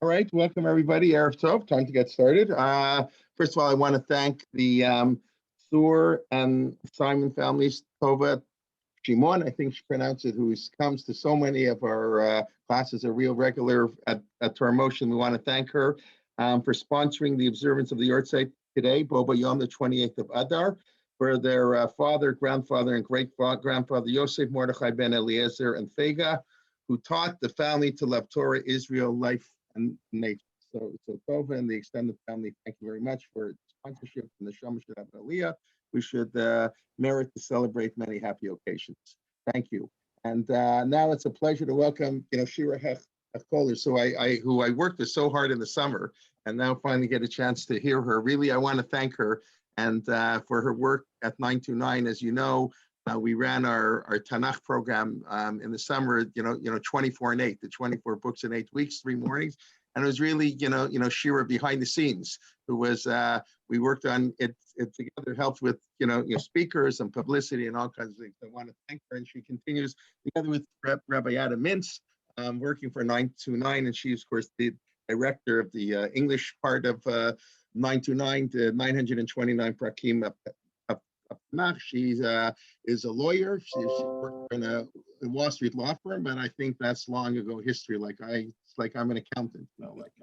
All right, welcome everybody. Erev Tov, time to get started. First of all, I want to thank the Sur and Simon families, Tova Shimon, I think she pronounced it, who comes to so many of our classes, a real regular at Torah Motion. We want to thank her for sponsoring the observance of the Yortzeit today, Boba Yom, the 28th of Adar, for their father, grandfather, and great-grandfather, Yosef Mordechai ben Eliezer and Fega, who taught the family to love Torah, Israel, life, and nature. So Tova and the extended family, thank you very much for sponsorship. And the Shama should have an Aliyah. We should merit to celebrate many happy occasions. Thank you. And now it's a pleasure to welcome, Shira Hecht-Koller, who I worked with so hard in the summer, and now finally get a chance to hear her. Really, I want to thank her and for her work at 929. As you know, we ran our Tanakh program in the summer, 24 and 8, the 24 books in 8 weeks, 3 mornings. And it was really, Shira behind the scenes, who was, we worked on it together, helped with, speakers and publicity and all kinds of things. I want to thank her. And she continues together with Rabbi Adam Mintz, working for 929. And she's, of course, the director of the English part of 929 to 929 Prakim of She is a lawyer. She worked in a Wall Street law firm, and I think that's long ago history. It's like I'm an accountant,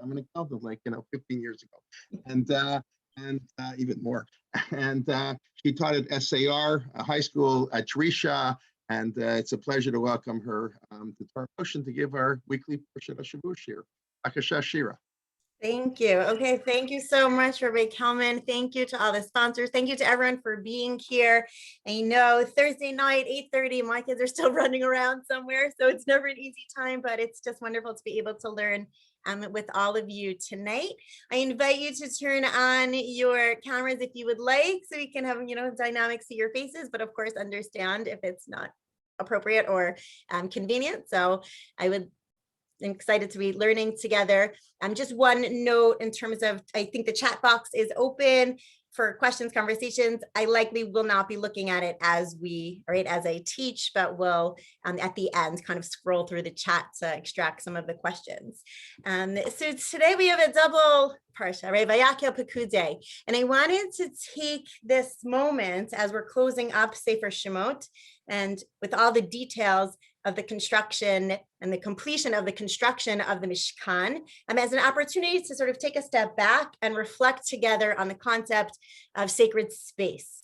I'm an accountant, 15 years ago, and even more. And she taught at SAR, a high school at Jerisha, and it's a pleasure to welcome her to Torah Motion to give our weekly Parshat Shavua here. Akasha Shira. Thank you. Okay, thank you so much, Rabbi Kelman. Thank you to all the sponsors. Thank you to everyone for being here. And Thursday night, 8:30, my kids are still running around somewhere, so it's never an easy time, but it's just wonderful to be able to learn with all of you tonight. I invite you to turn on your cameras if you would like, so we can have, dynamic see your faces, but of course, understand if it's not appropriate or convenient. So I'm excited to be learning together. Just one note in terms of, I think the chat box is open for questions, conversations. I likely will not be looking at it as I teach, but will at the end kind of scroll through the chat to extract some of the questions. So today we have a double Parsha, right? Vayakhel-Pekudei. And I wanted to take this moment as we're closing up Sefer Shemot and with all the details of the construction and the completion of the construction of the Mishkan, as an opportunity to sort of take a step back and reflect together on the concept of sacred space,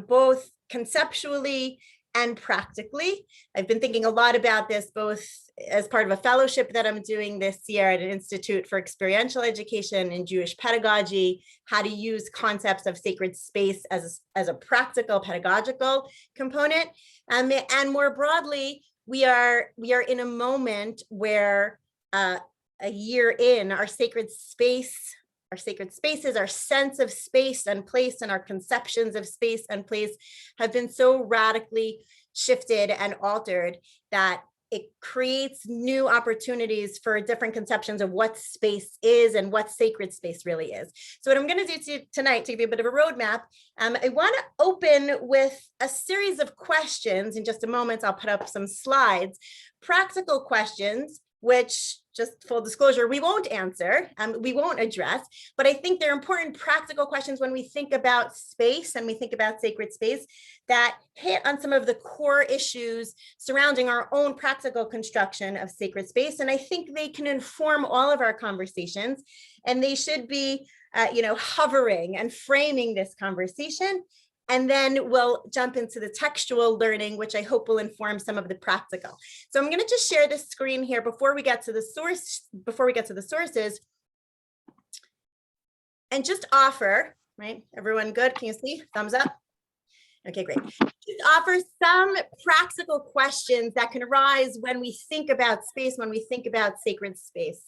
both conceptually and practically. I've been thinking a lot about this, both as part of a fellowship that I'm doing this year at an Institute for Experiential Education in Jewish Pedagogy, how to use concepts of sacred space as a practical pedagogical component. And more broadly, we are in a moment where a year in, our sacred spaces, our sense of space and place, and our conceptions of space and place have been so radically shifted and altered that it creates new opportunities for different conceptions of what space is and what sacred space really is. So what I'm going to do tonight, to give you a bit of a roadmap, I want to open with a series of questions. In just a moment, I'll put up some slides, practical questions, which, just full disclosure, we won't answer, we won't address, but I think they're important practical questions when we think about space and we think about sacred space that hit on some of the core issues surrounding our own practical construction of sacred space. And I think they can inform all of our conversations, and they should be, hovering and framing this conversation. And then we'll jump into the textual learning, which I hope will inform some of the practical. So I'm going to just share the screen here before we get to the sources, and just offer, right? Everyone good? Can you see? Thumbs up? Okay, great. Just offer some practical questions that can arise when we think about space, when we think about sacred space.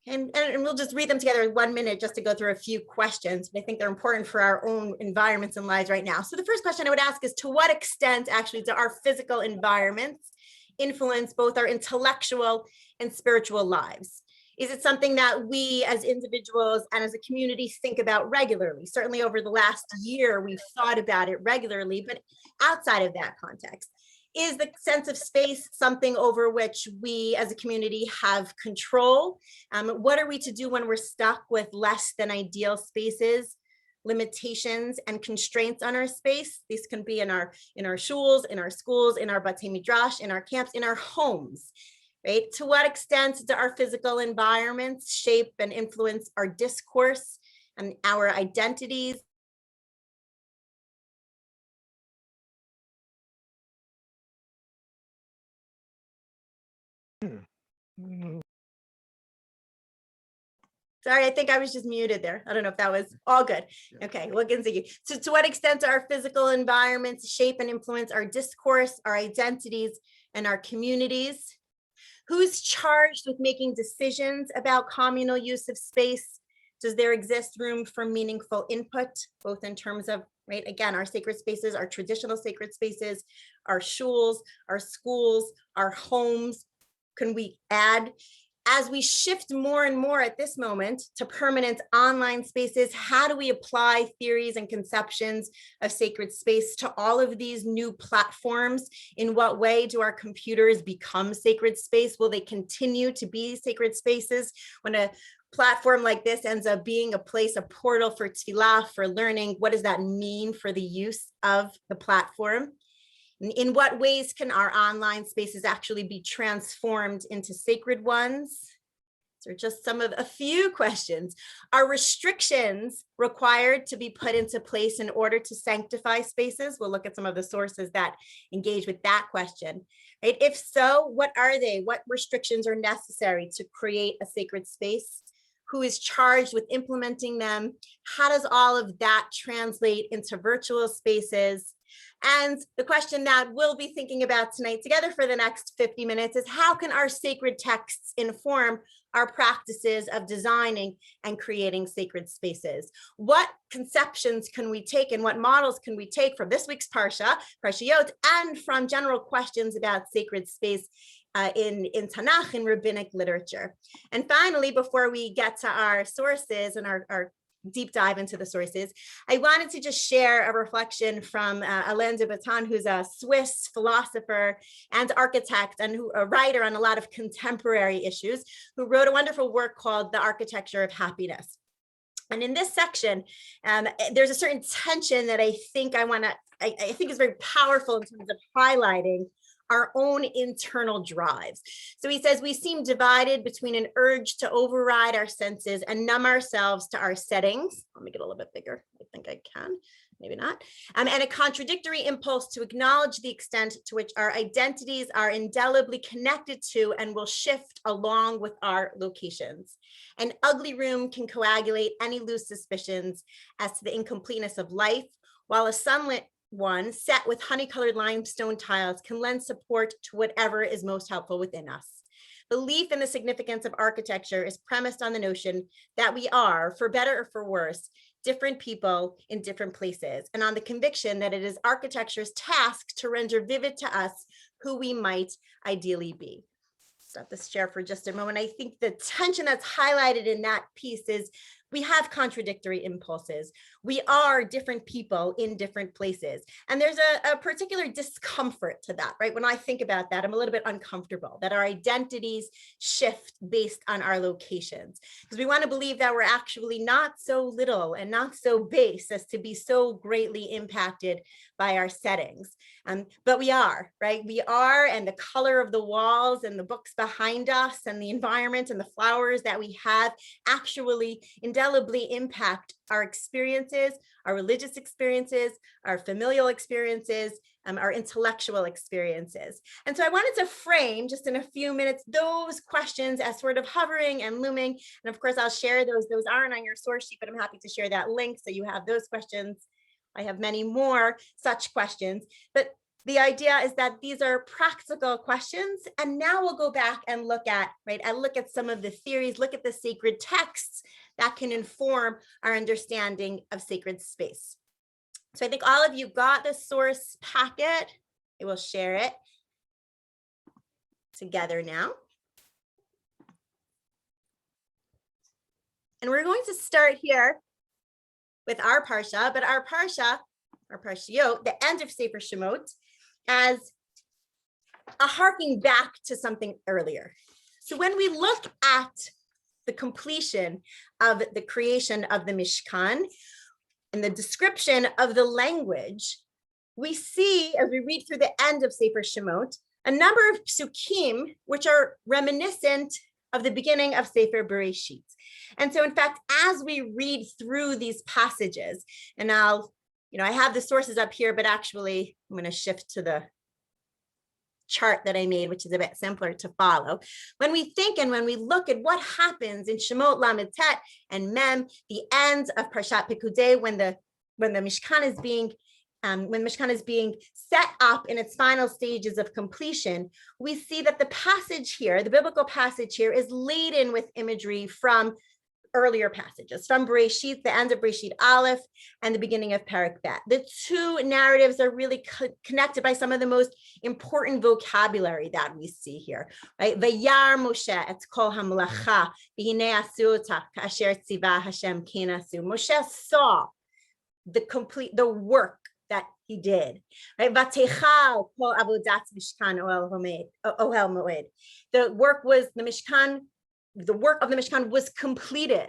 And we'll just read them together in 1 minute just to go through a few questions. I think they're important for our own environments and lives right now. So the first question I would ask is, to what extent actually do our physical environments influence both our intellectual and spiritual lives? Is it something that we as individuals and as a community think about regularly? Certainly over the last year, we've thought about it regularly, but outside of that context, Is the sense of space something over which we as a community have control? What are we to do when we're stuck with less than ideal spaces, limitations and constraints on our space? These can be in our shuls, in our schools, in our batei midrash, in our camps, in our homes, right? To what extent do our physical environments shape and influence our discourse and our identities? Sorry, I think I was just muted there. I don't know if that was all good. Okay, we'll continue. So to what extent do our physical environments shape and influence our discourse, our identities, and our communities? Who's charged with making decisions about communal use of space? Does there exist room for meaningful input, both in terms of, right, again, our sacred spaces, our traditional sacred spaces, our shuls, our schools, our homes? Can we add? As we shift more and more at this moment to permanent online spaces, how do we apply theories and conceptions of sacred space to all of these new platforms? In what way do our computers become sacred space? Will they continue to be sacred spaces when a platform like this ends up being a place, a portal for tefillah, for learning? What does that mean for the use of the platform? In what ways can our online spaces actually be transformed into sacred ones? These are just a few questions. Are restrictions required to be put into place in order to sanctify spaces? We'll look at some of the sources that engage with that question. Right? If so, what are they? What restrictions are necessary to create a sacred space? Who is charged with implementing them? How does all of that translate into virtual spaces? And the question that we'll be thinking about tonight together for the next 50 minutes is, how can our sacred texts inform our practices of designing and creating sacred spaces? What conceptions can we take and what models can we take from this week's Parsha, Parshiyot, and from general questions about sacred space in Tanakh, in rabbinic literature? And finally, before we get to our sources and our deep dive into the sources, I wanted to just share a reflection from Alain de Botton, who's a Swiss philosopher and architect and a writer on a lot of contemporary issues, who wrote a wonderful work called The Architecture of Happiness. And in this section, there's a certain tension that I think I think is very powerful in terms of highlighting our own internal drives. So he says, we seem divided between an urge to override our senses and numb ourselves to our settings. Let me get a little bit bigger. I think I can, maybe not. And a contradictory impulse to acknowledge the extent to which our identities are indelibly connected to and will shift along with our locations. An ugly room can coagulate any loose suspicions as to the incompleteness of life, while a sunlit one set with honey-colored limestone tiles can lend support to whatever is most helpful within us. Belief in the significance of architecture is premised on the notion that we are, for better or for worse, different people in different places, and on the conviction that it is architecture's task to render vivid to us who we might ideally be. Stop this share for just a moment. I think the tension that's highlighted in that piece is we have contradictory impulses. We are different people in different places. And there's a particular discomfort to that, right? When I think about that, I'm a little bit uncomfortable that our identities shift based on our locations, because we want to believe that we're actually not so little and not so base as to be so greatly impacted by our settings. But we are, right? We are, and the color of the walls and the books behind us and the environment and the flowers that we have actually indelibly impact our experiences, our religious experiences, our familial experiences, our intellectual experiences. And so I wanted to frame just in a few minutes those questions as sort of hovering and looming. And of course, I'll share those. Those aren't on your source sheet, but I'm happy to share that link so you have those questions. I have many more such questions, but the idea is that these are practical questions. And now we'll go back and look at, right, and look at some of the theories, look at the sacred texts that can inform our understanding of sacred space. So I think all of you got the source packet. I will share it together now. And we're going to start here with our parsha, but our parsha, our parshiyot, the end of Sefer Shemot, as a harking back to something earlier. So when we look at the completion of the creation of the Mishkan and the description of the language, we see, as we read through the end of Sefer Shemot, a number of psukim which are reminiscent of the beginning of Sefer Bereshit. And so, in fact, as we read through these passages, and I have the sources up here, but actually I'm going to shift to the chart that I made, which is a bit simpler to follow. When we think and when we look at what happens in Shemot Lamed Tet and Mem, the ends of Parshat Pekudei, when the Mishkan is being set up in its final stages of completion, we see that the passage here, the biblical passage here, is laden with imagery from earlier passages, from Bereshit, the end of Bereshit Aleph, and the beginning of Perek Bet. The two narratives are really connected by some of the most important vocabulary that we see here, right? Vayar Moshe et kol hamlacha v'hinei asu ota ka'asher tzivah Hashem ken asu. Moshe saw the work that he did, right? Vatechal kol avodat mishkan ohel moed. The work of the Mishkan was completed.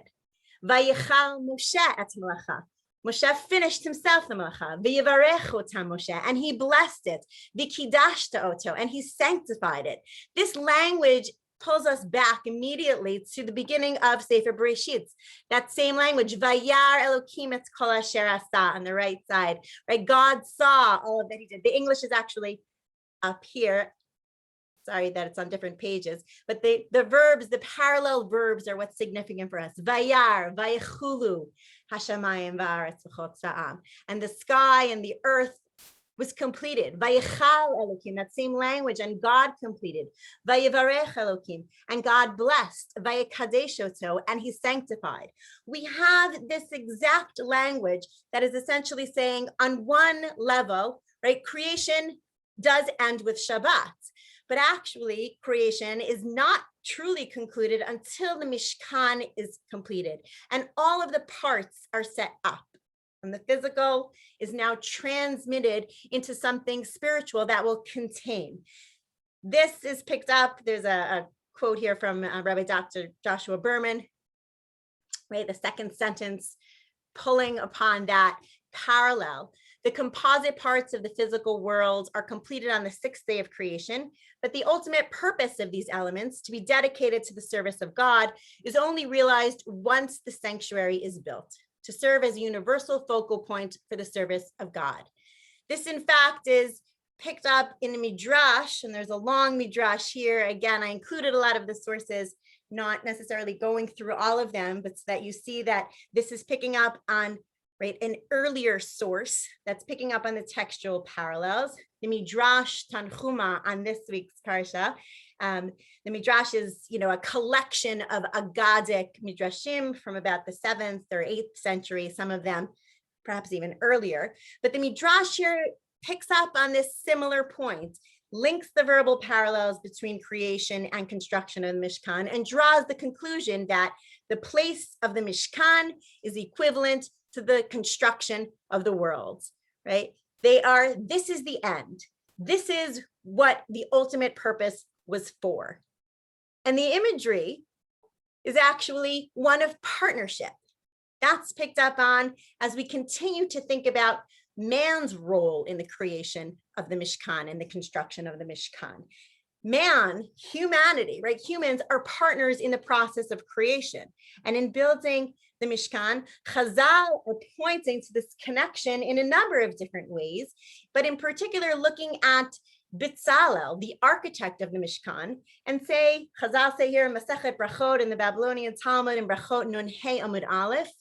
Vayichal Moshe et malacha. Moshe finished himself the malacha. V'yivarech otam Moshe, and he blessed it. V'kidashta oto, and he sanctified it. This language pulls us back immediately to the beginning of Sefer Bereshit. That same language, Vayar Elokim et kol asher asa, on the right side, right? God saw all of that he did. The English is actually up here. Sorry that it's on different pages, but the verbs, the parallel verbs are what's significant for us. Vayar, vayechulu, hashamayim va'aretz v'chot sa'am. And the sky and the earth was completed. Vayichal Elokim, that same language, and God completed. Vayivarech Elokim, and God blessed. Vayikadesh oto, and he sanctified. We have this exact language that is essentially saying, on one level, right, creation does end with Shabbat. But actually, creation is not truly concluded until the Mishkan is completed. And all of the parts are set up. And the physical is now transmitted into something spiritual that will contain. This is picked up. There's a quote here from Rabbi Dr. Joshua Berman, right? The second sentence pulling upon that parallel. The composite parts of the physical world are completed on the sixth day of creation, but the ultimate purpose of these elements, to be dedicated to the service of God, is only realized once the sanctuary is built, to serve as a universal focal point for the service of God. This, in fact, is picked up in the Midrash, and there's a long Midrash here. Again, I included a lot of the sources, not necessarily going through all of them, but so that you see that this is picking up on, right, an earlier source that's picking up on the textual parallels. The Midrash Tanchuma on this week's Parsha. The Midrash is, a collection of Agadic Midrashim from about the 7th or 8th century, some of them perhaps even earlier. But the Midrash here picks up on this similar point, links the verbal parallels between creation and construction of the Mishkan, and draws the conclusion that the place of the Mishkan is equivalent to the construction of the world, right? This is the end. This is what the ultimate purpose was for. And the imagery is actually one of partnership. That's picked up on as we continue to think about man's role in the creation of the Mishkan and the construction of the Mishkan. Man, humanity, right? Humans are partners in the process of creation. And in building the Mishkan, Chazal are pointing to this connection in a number of different ways, but in particular looking at Bitzalel, the architect of the Mishkan, and Chazal say here in Masechet Brachot in the Babylonian Talmud in Brachot Nun Hey Amud Aleph,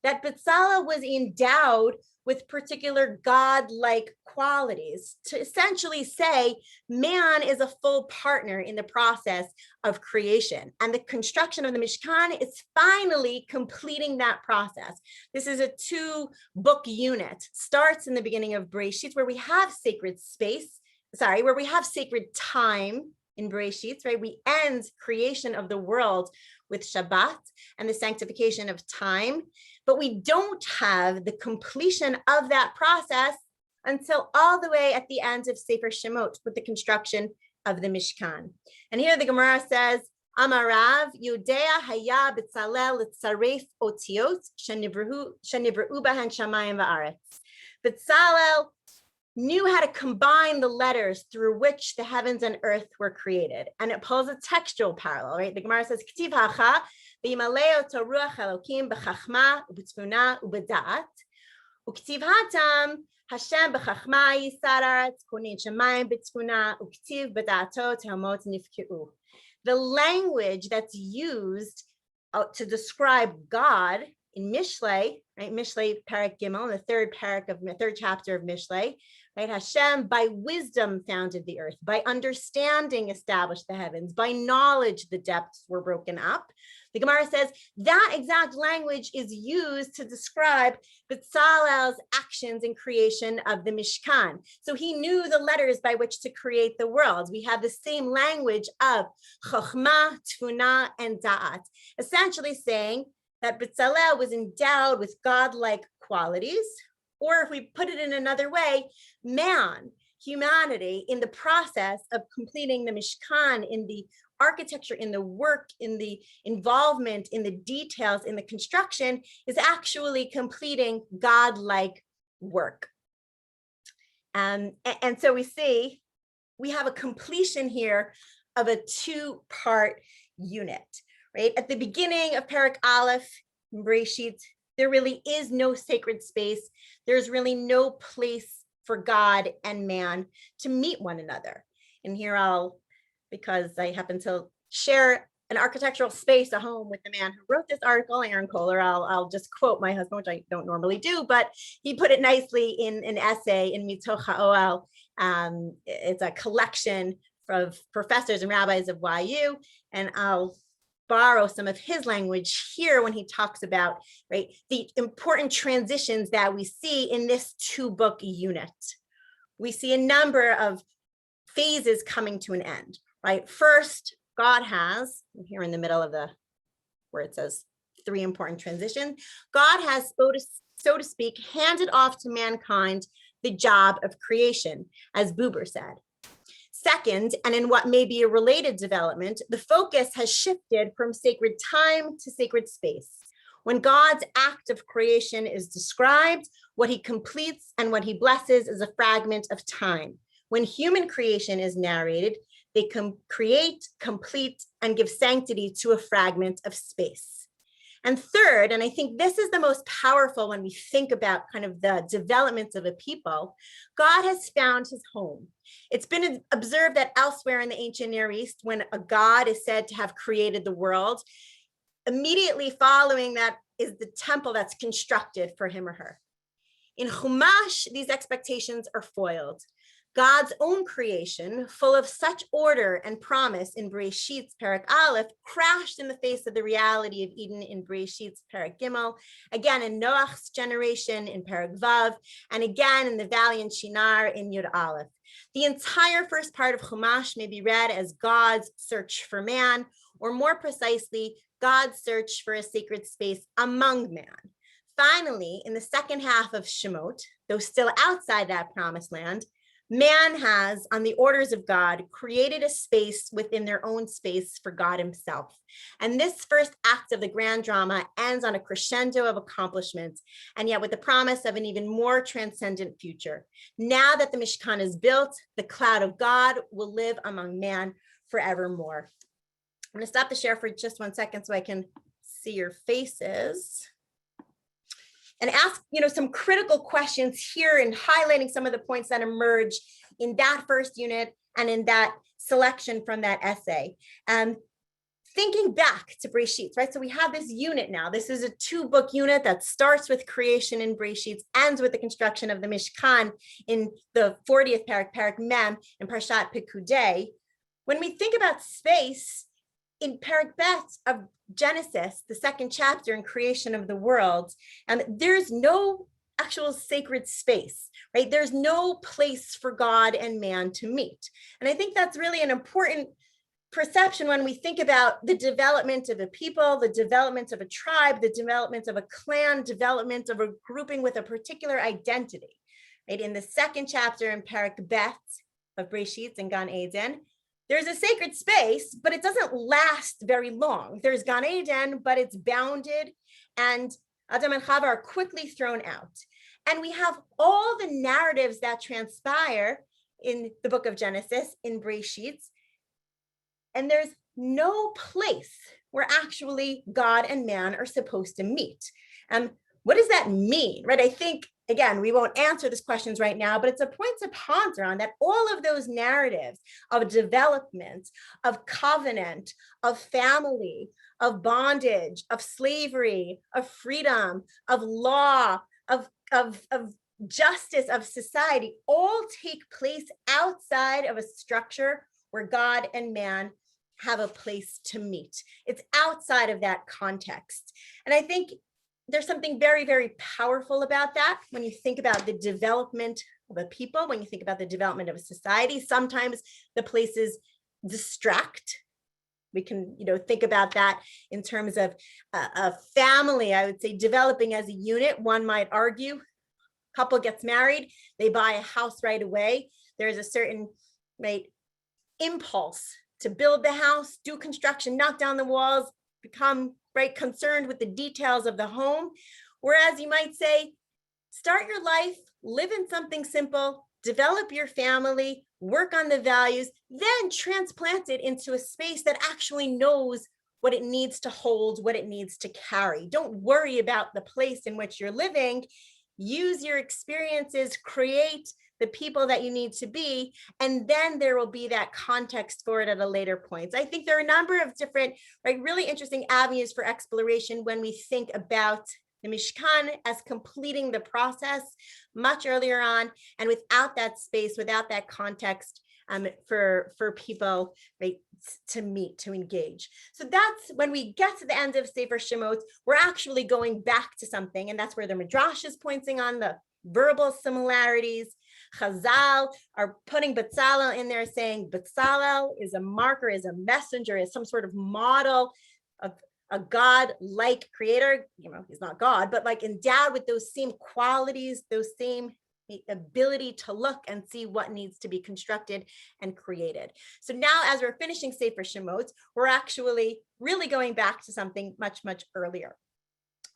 that Bitzalel was endowed with particular God-like qualities to essentially say man is a full partner in the process of creation. And the construction of the Mishkan is finally completing that process. This is a 2-book unit, starts in the beginning of Bereshit, where we have sacred time in Bereshit, right? We end creation of the world with Shabbat and the sanctification of time, but we don't have the completion of that process until all the way at the end of Sefer Shemot with the construction of the Mishkan. And here the Gemara says, Amarav, Yudea Haya B'Tzalel Tzaref Otiot Shenivru Bahan Shamayim Va'aretz. B'Tzalel knew how to combine the letters through which the heavens and earth were created. And it pulls a textual parallel, right? The Gemara says, K'tiv hacha v'yimaleo toruach Elokim b'chachma u'b'tzvuna u'b'da'at. U'k'tiv hatam Hashem b'chachma yisad aretz konin shamayim b'tzvuna u'k'tiv b'da'ato tehomot nifkeu. The language that's used to describe God in Mishlei, right? Mishlei Parak Gimel, in the third chapter of Mishlei, right? Hashem by wisdom founded the earth, by understanding established the heavens, by knowledge the depths were broken up. The Gemara says that exact language is used to describe B'Tzalel's actions in creation of the Mishkan. So he knew the letters by which to create the world. We have the same language of Chokhmah, Tfuna, and Da'at, essentially saying that B'Tzalel was endowed with godlike qualities, or if we put it in another way, man, humanity, in the process of completing the Mishkan, in the architecture, in the work, in the involvement, in the details, in the construction, is actually completing godlike work. And so we see we have a completion here of a two-part unit, right? At the beginning of Parak Aleph, Bereshit, there really is no sacred space. There's really no place for God and man to meet one another. And here because I happen to share an architectural space, a home with the man who wrote this article, Aaron Koller, I'll just quote my husband, which I don't normally do, but he put it nicely in an essay in Mitoch HaOel. It's a collection of professors and rabbis of YU, and I'll borrow some of his language here when he talks about, right, the important transitions that we see in this two-book unit. We see a number of phases coming to an end. Right. First, God has, here in the middle of where it says three important transitions, God has, so to speak, handed off to mankind the job of creation, as Buber said. Second, and in what may be a related development, the focus has shifted from sacred time to sacred space. When God's act of creation is described, what he completes and what he blesses is a fragment of time. When human creation is narrated, they can create, complete, and give sanctity to a fragment of space. And third, and I think this is the most powerful when we think about kind of the development of a people, God has found his home. It's been observed that elsewhere in the ancient Near East, when a god is said to have created the world, immediately following that is the temple that's constructed for him or her. In Chumash, these expectations are foiled. God's own creation, full of such order and promise in Bereshit's Parak Aleph, crashed in the face of the reality of Eden in Bereshit's Parak Gimel, again in Noach's generation in Parak Vav, and again in the valley in Shinar in Yud Aleph. The entire first part of Chumash may be read as God's search for man, or more precisely, God's search for a sacred space among man. Finally, in the second half of Shemot, though still outside that promised land, man has, on the orders of God, created a space within their own space for God himself. And this first act of the grand drama ends on a crescendo of accomplishments, and yet with the promise of an even more transcendent future. Now that the Mishkan is built, the cloud of God will live among man forevermore. I'm going to stop the share for just 1 second so I can see your faces and ask, some critical questions here and highlighting some of the points that emerge in that first unit and in that selection from that essay. Thinking back to Bereshit, right? So we have this unit now. This is a two-book unit that starts with creation in Bereshit, ends with the construction of the Mishkan in the 40th Parak Mem in Parshat Pekudei. When we think about space, in Parak Bet of Genesis, the second chapter in creation of the world, there's no actual sacred space, right? There's no place for God and man to meet. And I think that's really an important perception when we think about the development of a people, the development of a tribe, the development of a clan, development of a grouping with a particular identity, right? In the second chapter in Parak Bet of Bereshit in Gan Eden, there's a sacred space, but it doesn't last very long. There's Gan Eden, but it's bounded, and Adam and Chava are quickly thrown out. And we have all the narratives that transpire in the book of Genesis, in Breshit, and there's no place where actually God and man are supposed to meet. What does that mean, right? I think, again, we won't answer these questions right now, but it's a point to ponder on, that all of those narratives of development, of covenant, of family, of bondage, of slavery, of freedom, of law, of justice, of society, all take place outside of a structure where God and man have a place to meet. It's outside of that context. And I think there's something very, very powerful about that when you think about the development of a people, when you think about the development of a society. Sometimes the places distract. We can, think about that in terms of a family, I would say, developing as a unit. One might argue, couple gets married, they buy a house right away. There's a certain impulse to build the house, do construction, knock down the walls, become concerned with the details of the home. Whereas you might say, start your life, live in something simple, develop your family, work on the values, then transplant it into a space that actually knows what it needs to hold, what it needs to carry. Don't worry about the place in which you're living. Use your experiences, create the people that you need to be, and then there will be that context for it at a later point. I think there are a number of different, really interesting avenues for exploration when we think about the Mishkan as completing the process much earlier on, and without that space, without that context for people to meet, to engage. So that's when we get to the end of Sefer Shemot, we're actually going back to something, and that's where the Midrash is pointing on the verbal similarities. Chazal are putting Betzalel in there, saying Betzalel is a marker, is a messenger, is some sort of model of a God-like creator. He's not God, but endowed with those same qualities, those same ability to look and see what needs to be constructed and created. So now, as we're finishing Sefer Shemot, we're actually really going back to something much, much earlier.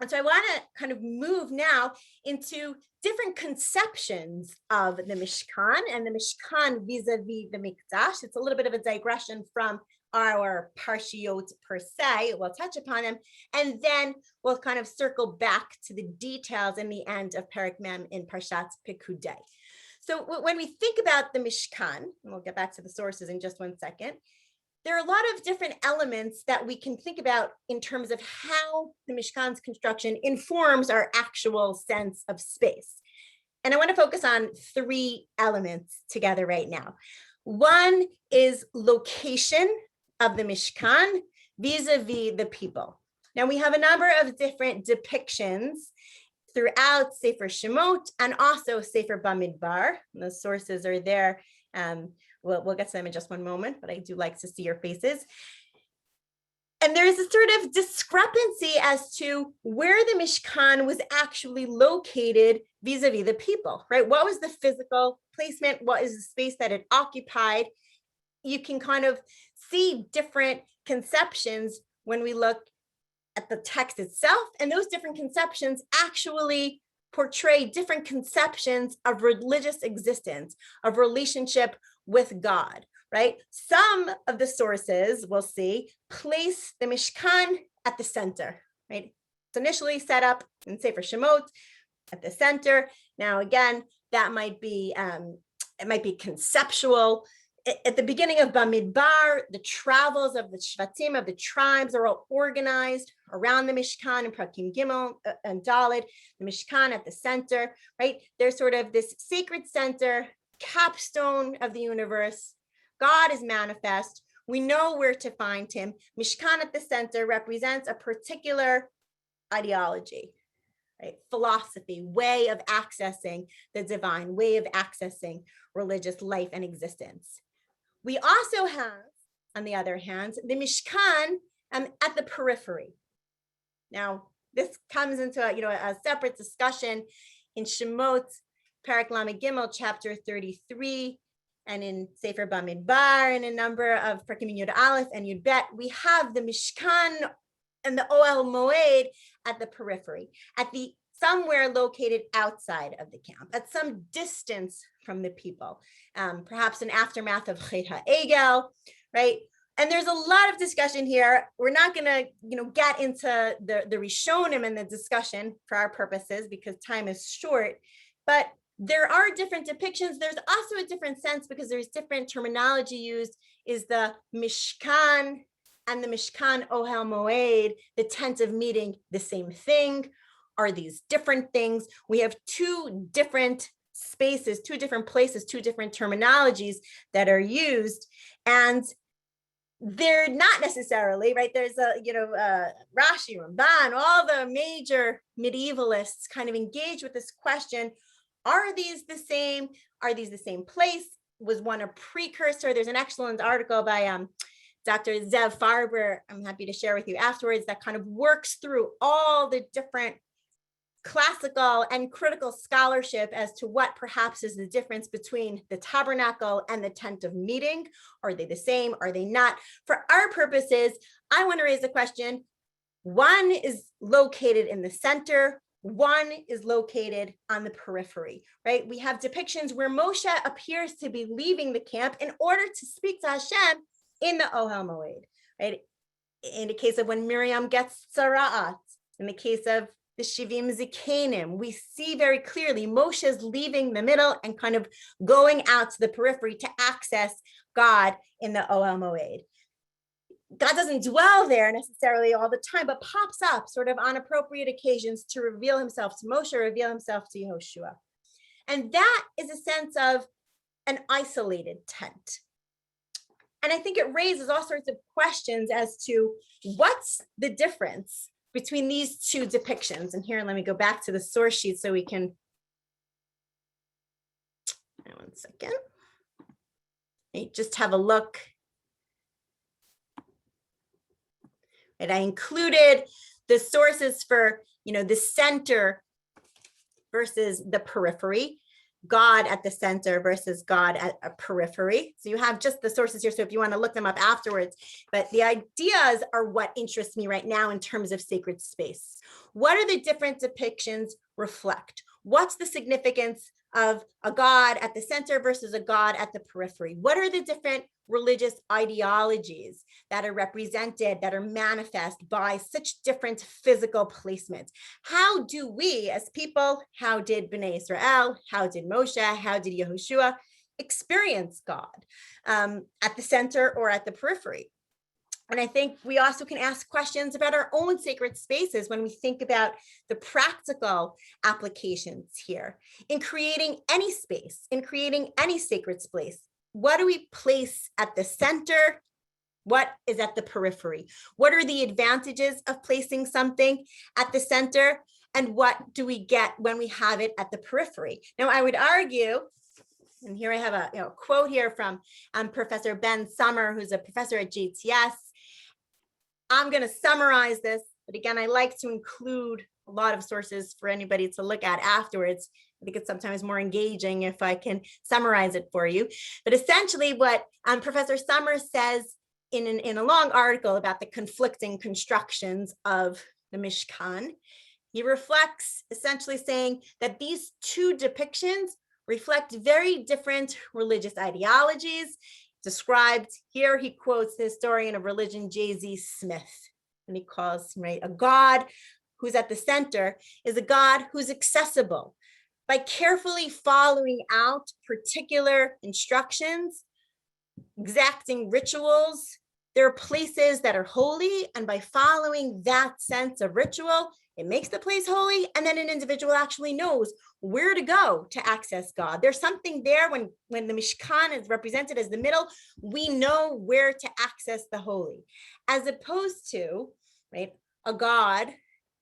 And so I want to kind of move now into different conceptions of the Mishkan and the Mishkan vis-a-vis the Mikdash. It's a little bit of a digression from our Parshiot per se. We'll touch upon them, and then we'll kind of circle back to the details in the end of Perek Mem in Parshat Pekudei. So when we think about the Mishkan, and we'll get back to the sources in just one second, there are a lot of different elements that we can think about in terms of how the Mishkan's construction informs our actual sense of space. And I want to focus on three elements together right now. One is location of the Mishkan vis-a-vis the people. Now, we have a number of different depictions throughout Sefer Shemot and also Sefer Bamidbar. The sources are there. We'll get to them in just one moment, but I do like to see your faces. And there's a sort of discrepancy as to where the Mishkan was actually located vis-a-vis the people, right? What was the physical placement? What is the space that it occupied? You can kind of see different conceptions when we look at the text itself, and those different conceptions actually portray different conceptions of religious existence, of relationship with God, right? Some of the sources, we'll see, place the Mishkan at the center, right? It's initially set up in Sefer Shemot at the center. Now, again, that might be, it might be conceptual. At the beginning of Bamidbar, the travels of the Shvatim, of the tribes, are all organized around the Mishkan in Prakim Gimel and Dalet, the Mishkan at the center, right? There's sort of this sacred center, capstone of the universe. God is manifest. We know where to find him. Mishkan at the center represents a particular ideology, right? Philosophy, way of accessing the divine, way of accessing religious life and existence. We also have, on the other hand, the Mishkan at the periphery. Now, this comes into a separate discussion in Shemot, Perek Lamed Gimel, chapter 33. and in Sefer Bamidbar, and a number of Prakim Yud Aleph and Yud Bet, we have the Mishkan and the Ohel Moed at the periphery, at the somewhere located outside of the camp, at some distance from the people, perhaps an aftermath of Chet HaEgel, right? And there's a lot of discussion here. We're not going to, get into the Rishonim and the discussion for our purposes because time is short, but there are different depictions. There's also a different sense because there's different terminology used. Is the Mishkan and the Mishkan Ohel Moed, the tent of meeting, the same thing? Are these different things? We have two different spaces, two different places, two different terminologies that are used, and they're not necessarily, right? There's Rashi, Ramban, all the major medievalists kind of engage with this question. Are these the same? Are these the same place? Was one a precursor? There's an excellent article by Dr. Zev Farber, I'm happy to share with you afterwards, that kind of works through all the different classical and critical scholarship as to what perhaps is the difference between the tabernacle and the tent of meeting. Are they the same? Are they not? For our purposes, I want to raise the question. One is located in the center. One is located on the periphery, right? We have depictions where Moshe appears to be leaving the camp in order to speak to Hashem in the Ohel Moed, right? In the case of when Miriam gets tzara'at, in the case of the Shivim Zikanim, we see very clearly Moshe's leaving the middle and kind of going out to the periphery to access God in the Ohel Moed. God doesn't dwell there necessarily all the time, but pops up sort of on appropriate occasions to reveal himself to Moshe, reveal himself to Yehoshua. And that is a sense of an isolated tent. And I think it raises all sorts of questions as to what's the difference between these two depictions. And here, let me go back to the source sheet so we can, one second, just have a look. And I included the sources for, the center versus the periphery, God at the center versus God at a periphery. So you have just the sources here. So if you want to look them up afterwards, but the ideas are what interests me right now in terms of sacred space. What are the different depictions reflect? What's the significance of a God at the center versus a God at the periphery? What are the different religious ideologies that are represented, that are manifest by such different physical placements? How do we as people, how did Bnei Israel, how did Moshe, how did Yehoshua experience God at the center or at the periphery? And I think we also can ask questions about our own sacred spaces when we think about the practical applications here in creating any space, in creating any sacred space. What do we place at the center? What is at the periphery? What are the advantages of placing something at the center? And what do we get when we have it at the periphery? Now, I would argue, and here I have a quote here from Professor Ben Sommer, who's a professor at JTS. I'm going to summarize this, but again, I like to include a lot of sources for anybody to look at afterwards. I think it's sometimes more engaging if I can summarize it for you. But essentially what Professor Sommer says in a long article about the conflicting constructions of the Mishkan, he reflects essentially saying that these two depictions reflect very different religious ideologies. Described here, he quotes the historian of religion, J.Z. Smith, and he calls, a God who's at the center is a God who's accessible. By carefully following out particular instructions, exacting rituals, there are places that are holy, and by following that sense of ritual, it makes the place holy, and then an individual actually knows where to go to access God. There's something there when the Mishkan is represented as the middle, we know where to access the holy, as opposed to, a God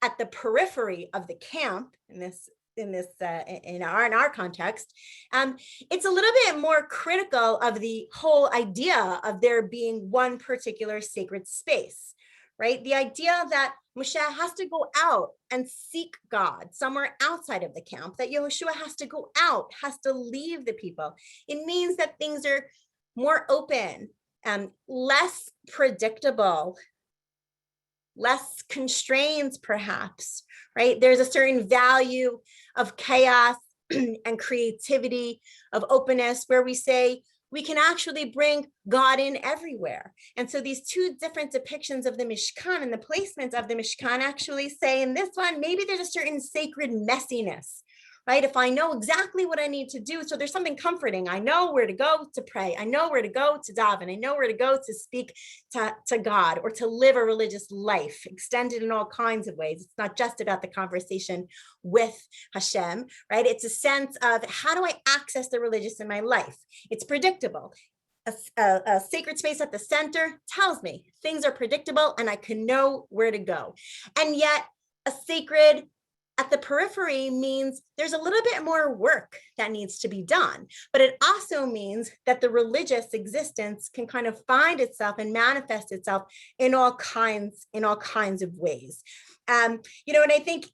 at the periphery of the camp in our context. It's a little bit more critical of the whole idea of there being one particular sacred space. Right? The idea that Moshe has to go out and seek God somewhere outside of the camp, that Yehoshua has to go out, has to leave the people. It means that things are more open, less predictable, less constraints, perhaps, right? There's a certain value of chaos and creativity, of openness, where we say we can actually bring God in everywhere. And so these two different depictions of the Mishkan and the placements of the Mishkan actually say in this one, maybe there's a certain sacred messiness, right? If I know exactly what I need to do, so there's something comforting. I know where to go to pray. I know where to go to daven. I know where to go to speak to God, or to live a religious life, extended in all kinds of ways. It's not just about the conversation with Hashem, right? It's a sense of, how do I access the religious in my life? It's predictable. A sacred space at the center tells me things are predictable and I can know where to go. And yet a sacred at the periphery means there's a little bit more work that needs to be done, but it also means that the religious existence can kind of find itself and manifest itself in all kinds of ways. And I think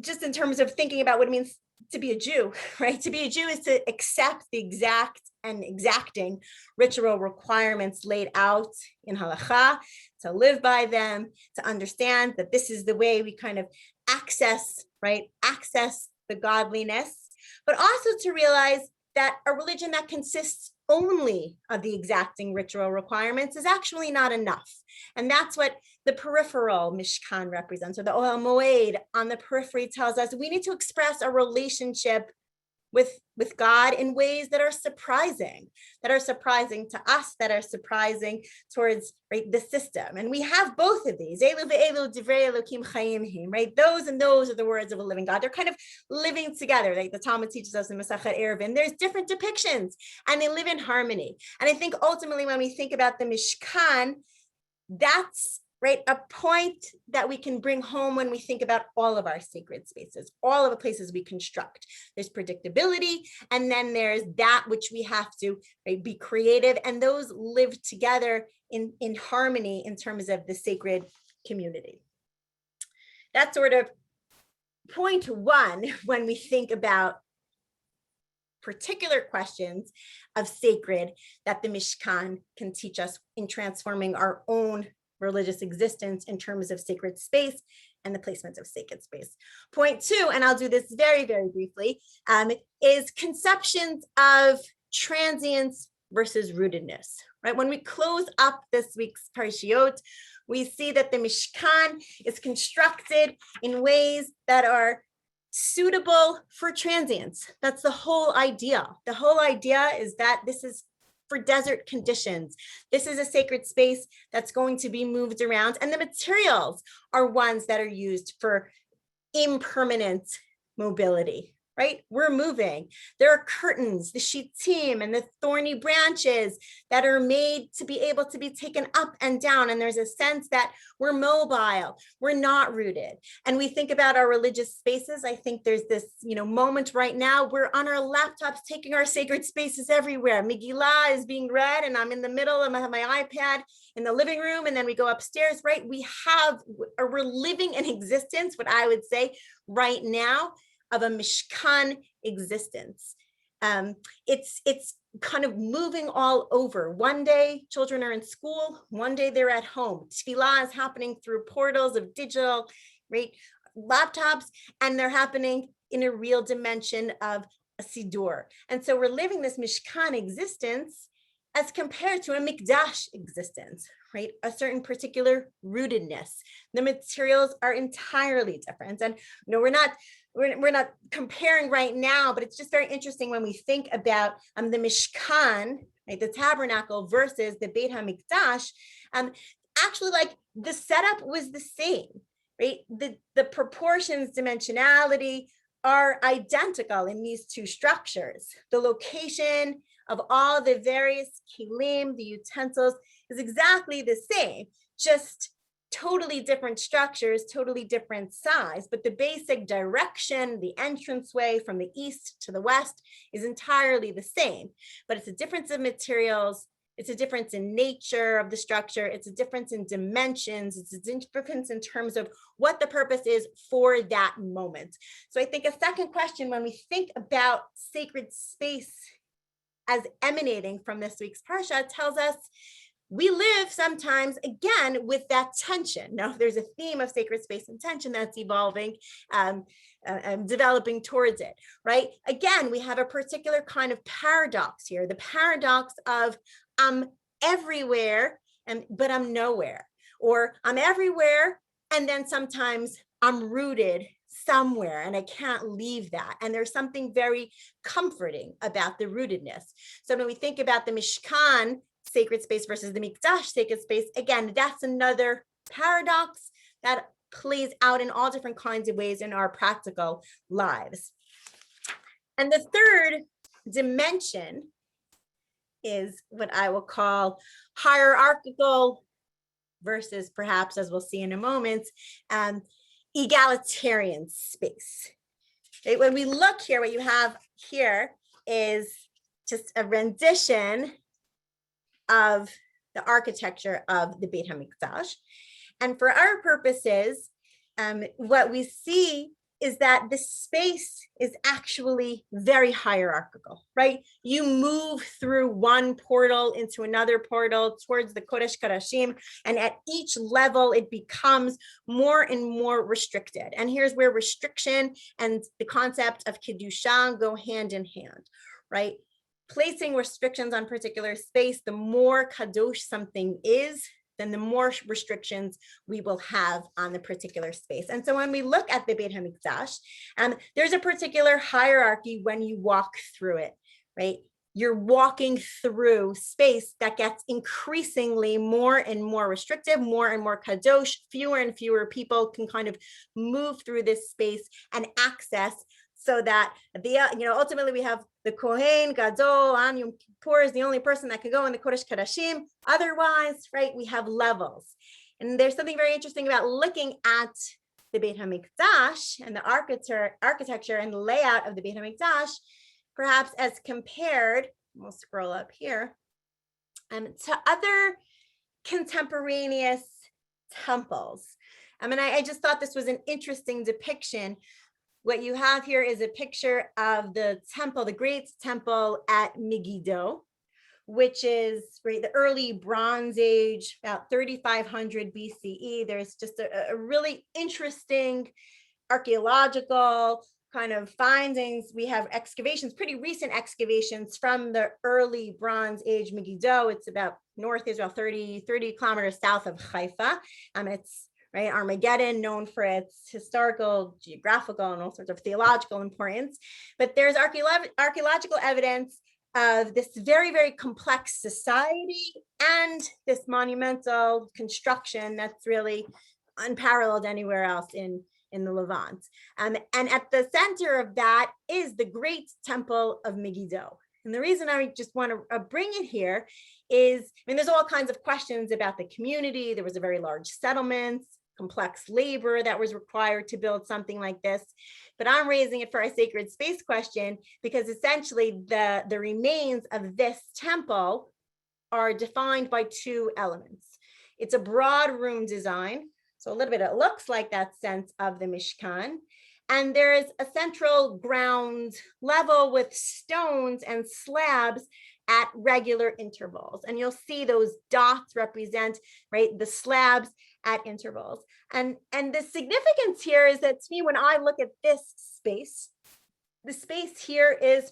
just in terms of thinking about what it means to be a Jew, right? To be a Jew is to accept the exact and exacting ritual requirements laid out in halakha, to live by them, to understand that this is the way we kind of access the godliness, but also to realize that a religion that consists only of the exacting ritual requirements is actually not enough. And that's what the peripheral Mishkan represents, or the Ohel Moed on the periphery tells us. We need to express a relationship with God in ways that are surprising to us, that are surprising towards, right, the system. And we have both of these. Elu ve'elu divrei Elokim chayim him, right? Those and those are the words of a living God. They're kind of living together. Like the Talmud teaches us in Masachet Eruvin, there's different depictions and they live in harmony. And I think ultimately when we think about the Mishkan, that's right, a point that we can bring home when we think about all of our sacred spaces, all of the places we construct. There's predictability, and then there's that which we have to, right, be creative, and those live together in harmony in terms of the sacred community. That's sort of point one when we think about particular questions of sacred that the Mishkan can teach us in transforming our own religious existence in terms of sacred space and the placements of sacred space. Point two, and I'll do this very, very briefly, is conceptions of transience versus rootedness, right? When we close up this week's Parshiot, we see that the Mishkan is constructed in ways that are suitable for transience. That's the whole idea. The whole idea is that this is for desert conditions. This is a sacred space that's going to be moved around, and the materials are ones that are used for impermanent mobility, right? We're moving. There are curtains, the shittim and the thorny branches that are made to be able to be taken up and down. And there's a sense that we're mobile, we're not rooted. And we think about our religious spaces. I think there's this, moment right now, we're on our laptops taking our sacred spaces everywhere. Megillah is being read and I'm in the middle and I have my iPad in the living room, and then we go upstairs, right? We're living an existence, what I would say right now, of a Mishkan existence. It's kind of moving all over. One day children are in school, one day they're at home. Tefillah is happening through portals of digital, right, laptops, and they're happening in a real dimension of a Sidur. And so we're living this Mishkan existence as compared to a Mikdash existence, right? A certain particular rootedness. The materials are entirely different. And we're not comparing right now, but it's just very interesting when we think about the Mishkan, right, the tabernacle versus the Beit HaMikdash. Actually, like, the setup was the same, right? The proportions, dimensionality are identical in these two structures. The location of all the various kilim, the utensils, is exactly the same, just totally different structures, totally different size, but the basic direction, the entranceway from the east to the west is entirely the same, but it's a difference of materials, It's a difference in nature of the structure. It's a difference in dimensions. It's a difference in terms of what the purpose is for that moment. So I think a second question when we think about sacred space as emanating from this week's Parsha tells us we live sometimes, again, with that tension. Now, there's a theme of sacred space and tension that's evolving, developing towards it, right? Again, we have a particular kind of paradox here, the paradox of I'm everywhere, but I'm nowhere, or I'm everywhere, and then sometimes I'm rooted somewhere and I can't leave that. And there's something very comforting about the rootedness. So when we think about the Mishkan, sacred space versus the Mikdash, sacred space, again, that's another paradox that plays out in all different kinds of ways in our practical lives. And the third dimension is what I will call hierarchical versus, perhaps, as we'll see in a moment, egalitarian space. Okay, when we look here, what you have here is just a rendition of the architecture of the Beit HaMikdash. And for our purposes, what we see is that the space is actually very hierarchical, right? You move through one portal into another portal towards the Kodesh Kodashim, and at each level, it becomes more and more restricted. And here's where restriction and the concept of Kedusha go hand in hand, right? Placing restrictions on particular space, the more kadosh something is, then the more restrictions we will have on the particular space. And so when we look at the Beit HaMikdash, there's a particular hierarchy when you walk through it, right? You're walking through space that gets increasingly more and more restrictive, more and more kadosh, fewer and fewer people can kind of move through this space and access, so that ultimately we have the Kohen Gadol on Yom Kippur is the only person that could go in the Kodesh Kodashim. Otherwise, right, we have levels. And there's something very interesting about looking at the Beit HaMikdash and the architecture and the layout of the Beit HaMikdash, perhaps as compared, we'll scroll up here, to other contemporaneous temples. And I just thought this was an interesting depiction. What you have here is a picture of the temple, the great temple at Megiddo, which is the early Bronze Age, about 3500 BCE. There's just a really interesting archaeological kind of findings. We have excavations, pretty recent excavations from the early Bronze Age Megiddo. It's about North Israel, 30 kilometers south of Haifa. It's right, Armageddon, known for its historical, geographical, and all sorts of theological importance. But there's archaeological evidence of this very, very complex society and this monumental construction that's really unparalleled anywhere else in the Levant. And at the center of that is the great temple of Megiddo. And the reason I just want to bring it here is, there's all kinds of questions about the community. There was a very large settlement, complex labor that was required to build something like this. But I'm raising it for a sacred space question because essentially the remains of this temple are defined by two elements. It's a broad room design. So a little bit, it looks like that sense of the Mishkan. And there's a central ground level with stones and slabs at regular intervals. And you'll see those dots represent, right, the slabs at intervals. And the significance here is that, to me, when I look at this space, the space here is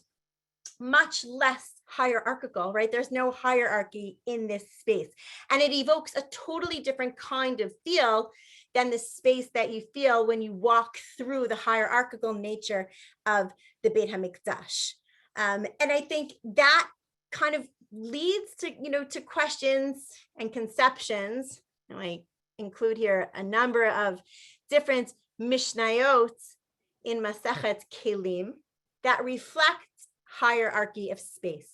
much less hierarchical, right? There's no hierarchy in this space. And it evokes a totally different kind of feel than the space that you feel when you walk through the hierarchical nature of the Beit HaMikdash. And I think that kind of leads to, to questions and conceptions. And I include here a number of different Mishnayot in Masechet Kelim that reflect hierarchy of space.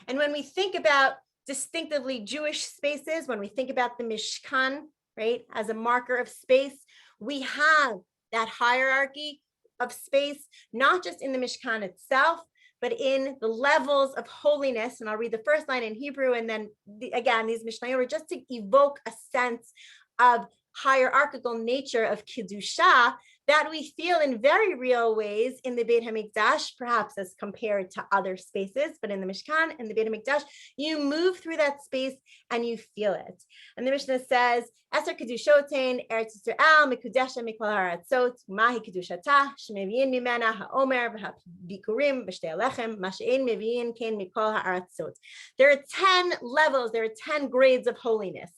And when we think about distinctively Jewish spaces, when we think about the Mishkan, right, as a marker of space, we have that hierarchy of space, not just in the Mishkan itself, but in the levels of holiness. And I'll read the first line in Hebrew, and then again, these Mishnayot are just to evoke a sense of hierarchical nature of Kiddusha that we feel in very real ways in the Beit HaMikdash, perhaps as compared to other spaces, but in the Mishkan and the Beit HaMikdash, you move through that space and you feel it. And the Mishnah says, Eser Kedushotein, Eretz Yisrael, Mekudesha Mikol Haratzot, Mahi Kedushata, Shemeviin Mimena HaOmer, V'Habikurim, B'Shtei Alechem, Mashein Meviin Ken Mikol Haratzot. There are 10 levels, there are 10 grades of holiness.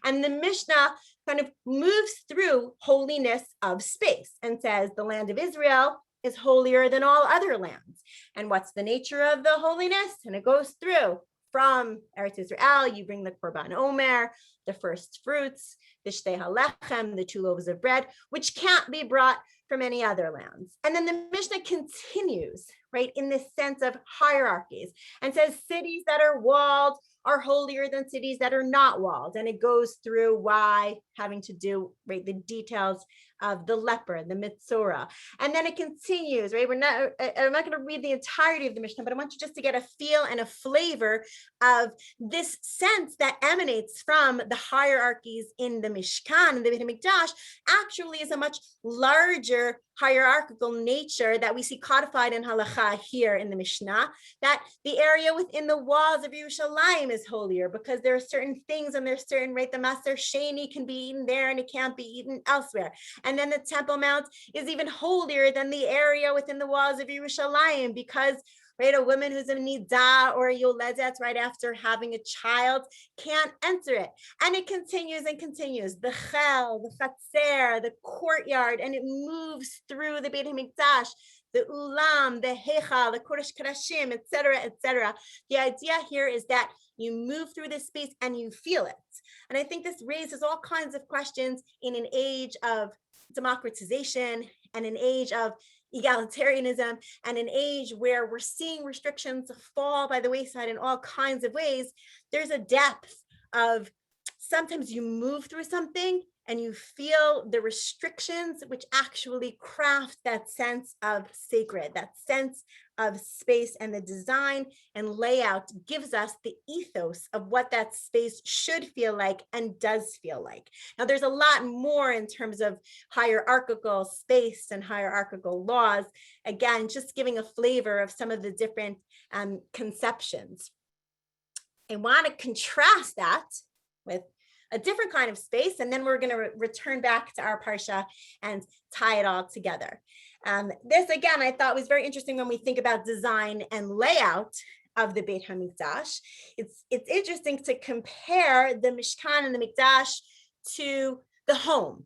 And the Mishnah kind of moves through holiness of space and says the land of Israel is holier than all other lands. And what's the nature of the holiness? And it goes through from Eretz Yisrael, you bring the Korban Omer, the first fruits, the Shtei HaLechem, the 2 loaves of bread, which can't be brought from any other lands. And then the Mishnah continues, right, in this sense of hierarchies and says cities that are walled are holier than cities that are not walled. And it goes through why, having to do, right, the details of the leper, the mitzora. And then it continues, right? I'm not going to read the entirety of the Mishnah, but I want you just to get a feel and a flavor of this sense that emanates from the hierarchies in the Mishkan and the Beit HaMikdash actually is a much larger hierarchical nature that we see codified in halacha here in the Mishnah, that the area within the walls of Yerushalayim is holier because there are certain things and there's certain, right, the Maser Sheni can be eaten there and it can't be eaten elsewhere. And then the Temple Mount is even holier than the area within the walls of Yerushalayim because, right, a woman who's a nidah or a yoledet right after having a child can't enter it. And it continues and continues. The chel, the chatzer, the courtyard, and it moves through the Beit HaMikdash, the ulam, the heichal, the kodesh kodashim, etc., etc. The idea here is that you move through this space and you feel it. And I think this raises all kinds of questions in an age of democratization and an age of egalitarianism and an age where we're seeing restrictions fall by the wayside in all kinds of ways. There's a depth of sometimes you move through something and you feel the restrictions which actually craft that sense of sacred, that sense of space, and the design and layout gives us the ethos of what that space should feel like and does feel like. Now, there's a lot more in terms of hierarchical space and hierarchical laws. Again, just giving a flavor of some of the different conceptions. I want to contrast that with a different kind of space, and then we're going to return back to our parsha and tie it all together. This, again, I thought was very interesting when we think about design and layout of the Beit HaMikdash. It's interesting to compare the Mishkan and the Mikdash to the home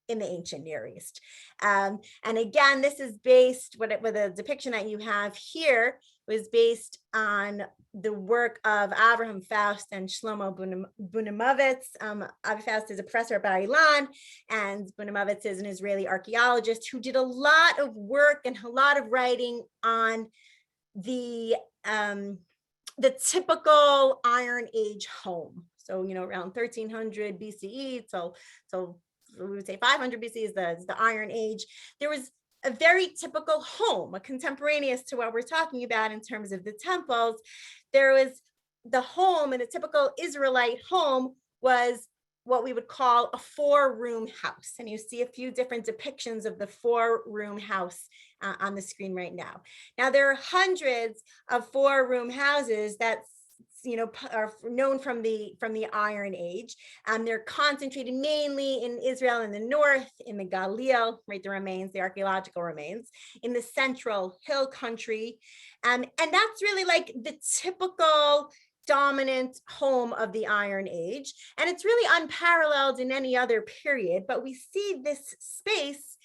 in the ancient Near East. And again, this is based, with the depiction that you have here, was based on the work of Avraham Faust and Shlomo Bunemovitz. Avi Faust is a professor at Bar Ilan, and Bunemovitz is an Israeli archaeologist who did a lot of work and a lot of writing on the typical Iron Age home. So, around 1300 BCE, so we would say 500 BC is the Iron Age. There was a very typical home, a contemporaneous to what we're talking about in terms of the temples. There was the home, and a typical Israelite home was what we would call a 4-room house. And you see a few different depictions of the 4-room house on the screen right now. Now, there are hundreds of 4-room houses that are known from the Iron Age. They're concentrated mainly in Israel in the north, in the Galil, right, the archaeological remains, in the central hill country. And that's really like the typical dominant home of the Iron Age. And it's really unparalleled in any other period, but we see this space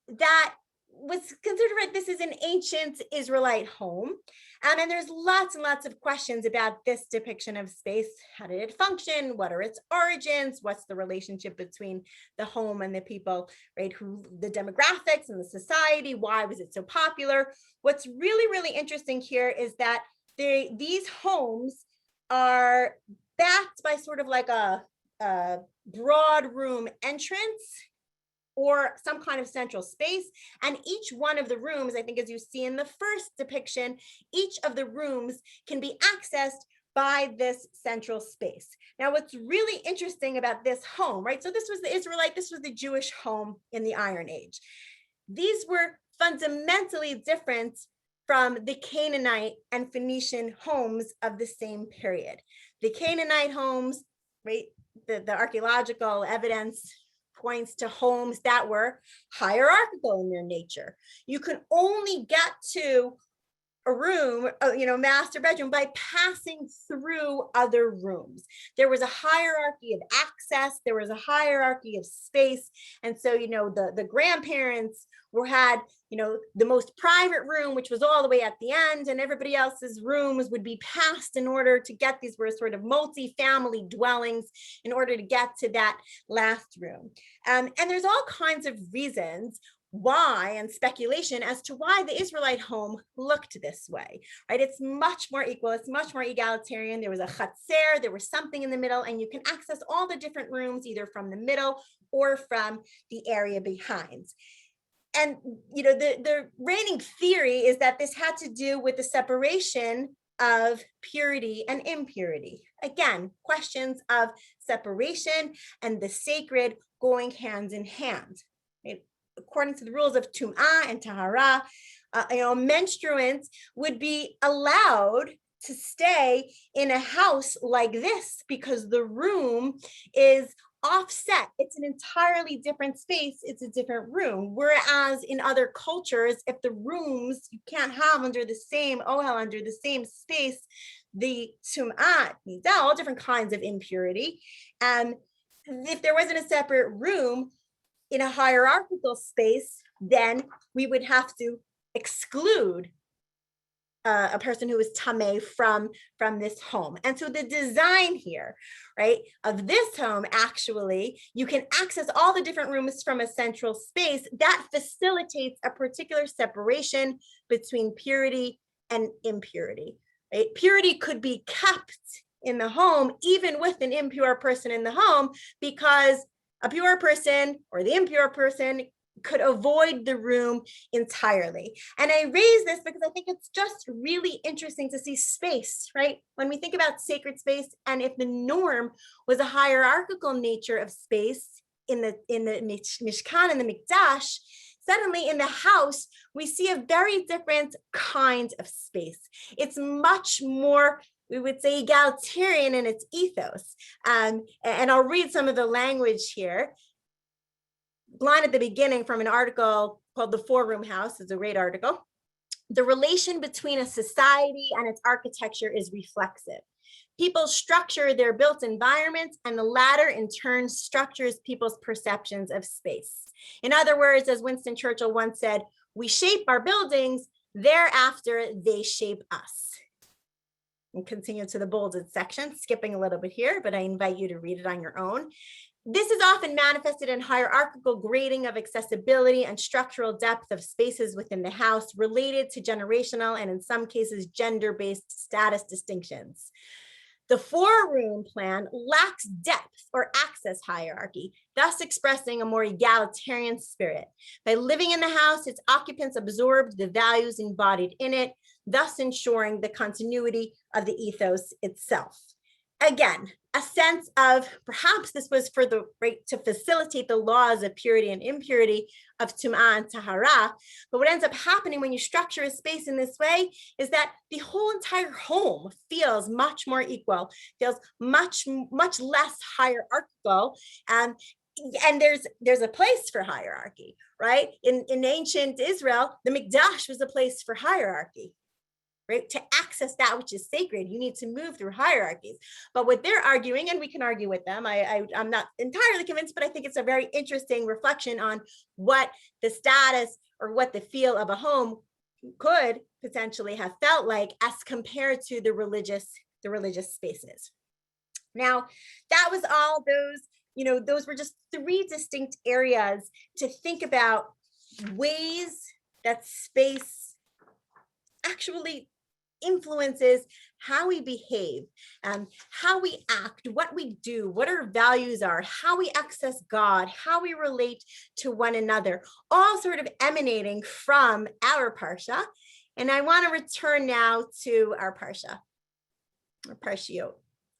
that was considered, right, this is an ancient Israelite home. And there's lots and lots of questions about this depiction of space. How did it function? What are its origins? What's the relationship between the home and the people, right? The demographics and the society? Why was it so popular? What's really, really interesting here is that these homes are backed by sort of like a broad room entrance or some kind of central space. And each one of the rooms, I think as you see in the first depiction, each of the rooms can be accessed by this central space. Now, what's really interesting about this home, right? So this was the Israelite, this was the Jewish home in the Iron Age. These were fundamentally different from the Canaanite and Phoenician homes of the same period. The Canaanite homes, right? The archaeological evidence points to homes that were hierarchical in their nature. You can only get to a room, master bedroom, by passing through other rooms. There was a hierarchy of access, there was a hierarchy of space. And so, the grandparents had, the most private room, which was all the way at the end, and everybody else's rooms would be passed in order to get, these were sort of multi-family dwellings in order to get to that last room. And there's all kinds of reasons why, and speculation as to why the Israelite home looked this way, right? It's much more equal, it's much more egalitarian. There was a chatzer, there was something in the middle, and you can access all the different rooms either from the middle or from the area behind. And, the reigning theory is that this had to do with the separation of purity and impurity. Again, questions of separation and the sacred going hand in hand. Right? According to the rules of Tum'ah and Tahara, menstruants would be allowed to stay in a house like this because the room is offset. It's an entirely different space. It's a different room. Whereas in other cultures, if the rooms you can't have under the same ohel, under the same space, the Tum'ah, all different kinds of impurity. And if there wasn't a separate room, in a hierarchical space, then we would have to exclude a person who is tameh from this home. And so the design here, right, of this home, actually, you can access all the different rooms from a central space that facilitates a particular separation between purity and impurity, right? Purity could be kept in the home, even with an impure person in the home, because a pure person or the impure person could avoid the room entirely. And I raise this because I think it's just really interesting to see space, right? When we think about sacred space, and if the norm was a hierarchical nature of space in the Mishkan and the Mikdash, suddenly in the house, we see a very different kind of space. It's much more, we would say, egalitarian in its ethos. And I'll read some of the language here. Line at the beginning from an article called The Four-Room House. It's a great article. The relation between a society and its architecture is reflexive. People structure their built environments, and the latter in turn structures people's perceptions of space. In other words, as Winston Churchill once said, we shape our buildings, thereafter they shape us. And continue to the bolded section, skipping a little bit here, but I invite you to read it on your own. This is often manifested in hierarchical grading of accessibility and structural depth of spaces within the house related to generational and in some cases gender-based status distinctions. The four-room plan lacks depth or access hierarchy, thus expressing a more egalitarian spirit. By living in the house, its occupants absorbed the values embodied in it, thus ensuring the continuity of the ethos itself. Again, a sense of perhaps this was for the right to facilitate the laws of purity and impurity of Tum'ah and Tahara. But what ends up happening when you structure a space in this way is that the whole entire home feels much more equal, feels much less hierarchical. And there's a place for hierarchy, right? In ancient Israel, the Mikdash was a place for hierarchy. Right? To access that which is sacred, you need to move through hierarchies. But what they're arguing, and we can argue with them, I'm not entirely convinced, but I think it's a very interesting reflection on what the status or what the feel of a home could potentially have felt like as compared to the religious spaces. Now, that was all those, those were just three distinct areas to think about ways that space actually influences how we behave, how we act, what we do, what our values are, how we access God, how we relate to one another, all sort of emanating from our Parsha. And I want to return now to our Parsha, or Parshiot.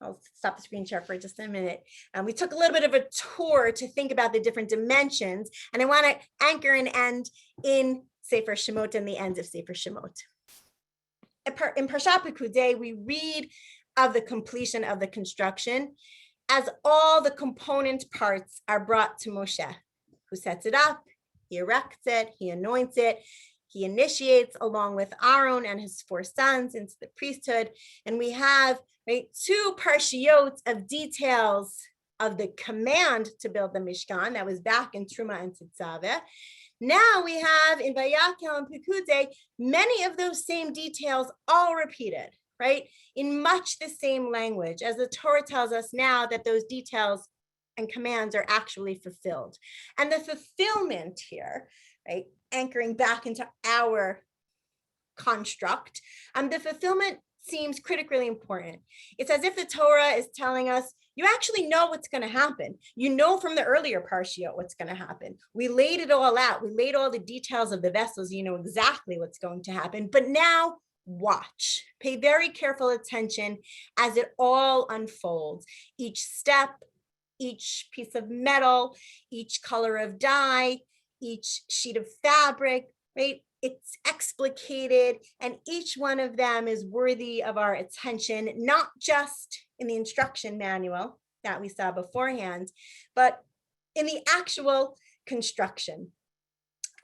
I'll stop the screen share for just a minute. We took a little bit of a tour to think about the different dimensions, and I want to anchor and end in Sefer Shemot and the end of Sefer Shemot. In Parshat Pekudei, we read of the completion of the construction as all the component parts are brought to Moshe, who sets it up, he erects it, he anoints it, he initiates along with Aaron and his 4 sons into the priesthood. And we have 2 parshiot of details of the command to build the Mishkan that was back in Truma and Tetzaveh. Now we have in Vayakhel-Pekudei many of those same details all repeated, right? In much the same language, as the Torah tells us now that those details and commands are actually fulfilled. And the fulfillment here, right, anchoring back into our construct, the fulfillment seems critically important. It's as if the Torah is telling us, you actually know what's going to happen. You know from the earlier parshiot what's going to happen. We laid it all out. We laid all the details of the vessels. You know exactly what's going to happen. But now watch. Pay very careful attention as it all unfolds. Each step, each piece of metal, each color of dye, each sheet of fabric, right? It's explicated, and each one of them is worthy of our attention, not just in the instruction manual that we saw beforehand, but in the actual construction.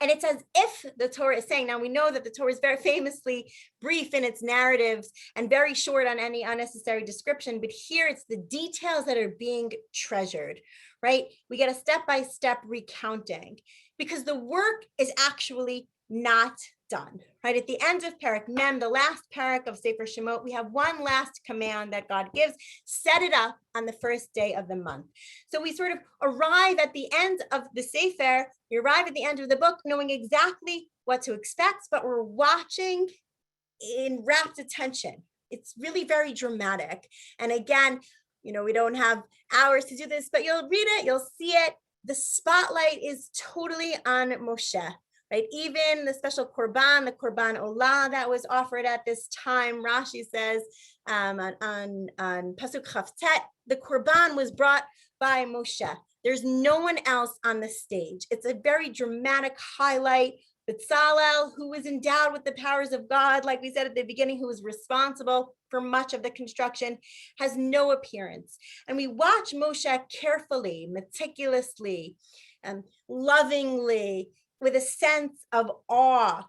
And it's as if the Torah is saying, now we know that the Torah is very famously brief in its narratives and very short on any unnecessary description, but here it's the details that are being treasured, right? We get a step-by-step recounting because the work is actually not done, right? At the end of Parak Mem, the last parak of Sefer Shemot, we have one last command that God gives: set it up on the first day of the month. So we sort of arrive at the end of the Sefer, we arrive at the end of the book knowing exactly what to expect, but we're watching in rapt attention. It's really very dramatic. And again, you know, we don't have hours to do this, but you'll read it, you'll see it. The spotlight is totally on Moshe. Right, even the special korban, the korban olah that was offered at this time, Rashi says on Pasuk Chavtet, the korban was brought by Moshe. There's no one else on the stage. It's a very dramatic highlight. Bezalel, who was endowed with the powers of God, like we said at the beginning, who was responsible for much of the construction, has no appearance. And we watch Moshe carefully, meticulously, lovingly, with a sense of awe,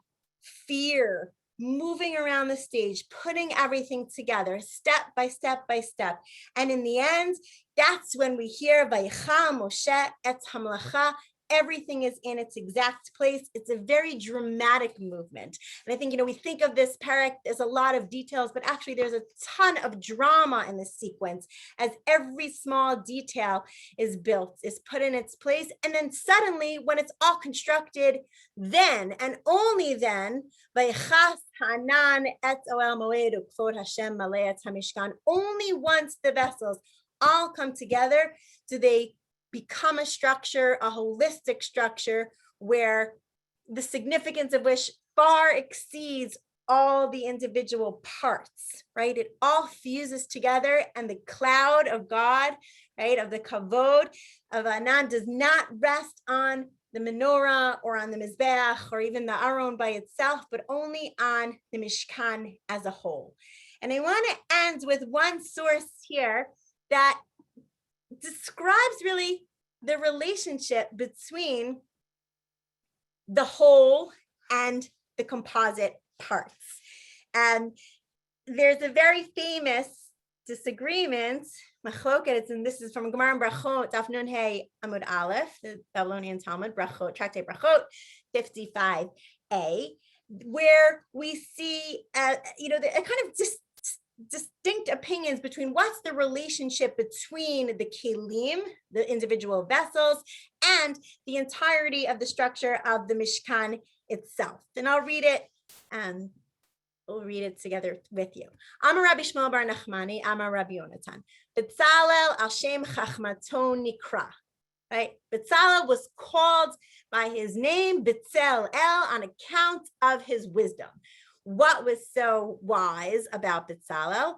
fear, moving around the stage, putting everything together, step by step by step. And in the end, that's when we hear Vayicha Moshe et hamlacha. Everything is in its exact place. It's a very dramatic movement. And I think, you know, we think of this parak, there's a lot of details, but actually there's a ton of drama in this sequence as every small detail is built, is put in its place. And then suddenly when it's all constructed, then and only then, Vayichas Hanan et Oel Moed U'Kvod Hashem Malei et HaMishkan, only once the vessels all come together do they become a structure, a holistic structure, where the significance of which far exceeds all the individual parts, right? It all fuses together, and the cloud of God, right, of the kavod, of Anan, does not rest on the menorah or on the mizbeach or even the aron by itself, but only on the Mishkan as a whole. And I want to end with one source here that describes really the relationship between the whole and the composite parts. And there's a very famous disagreement, machloket, and this is from Gemara in Brachot, Daf Nun Hey Amud Aleph, the Babylonian Talmud, Brachot, Tractate Brachot, 55a, where we see, you know, a kind of distinct opinions between what's the relationship between the kelim, the individual vessels, and the entirety of the structure of the Mishkan itself. And I'll read it We'll read it together with you. Amar Rabbi Shmuel bar Nachmani, Amar Rabbi Yonatan. Betzalel al shem chachmato nikra. Right? Betzalel was called by his name, Betzel El, on account of his wisdom. What was so wise about Betzalel?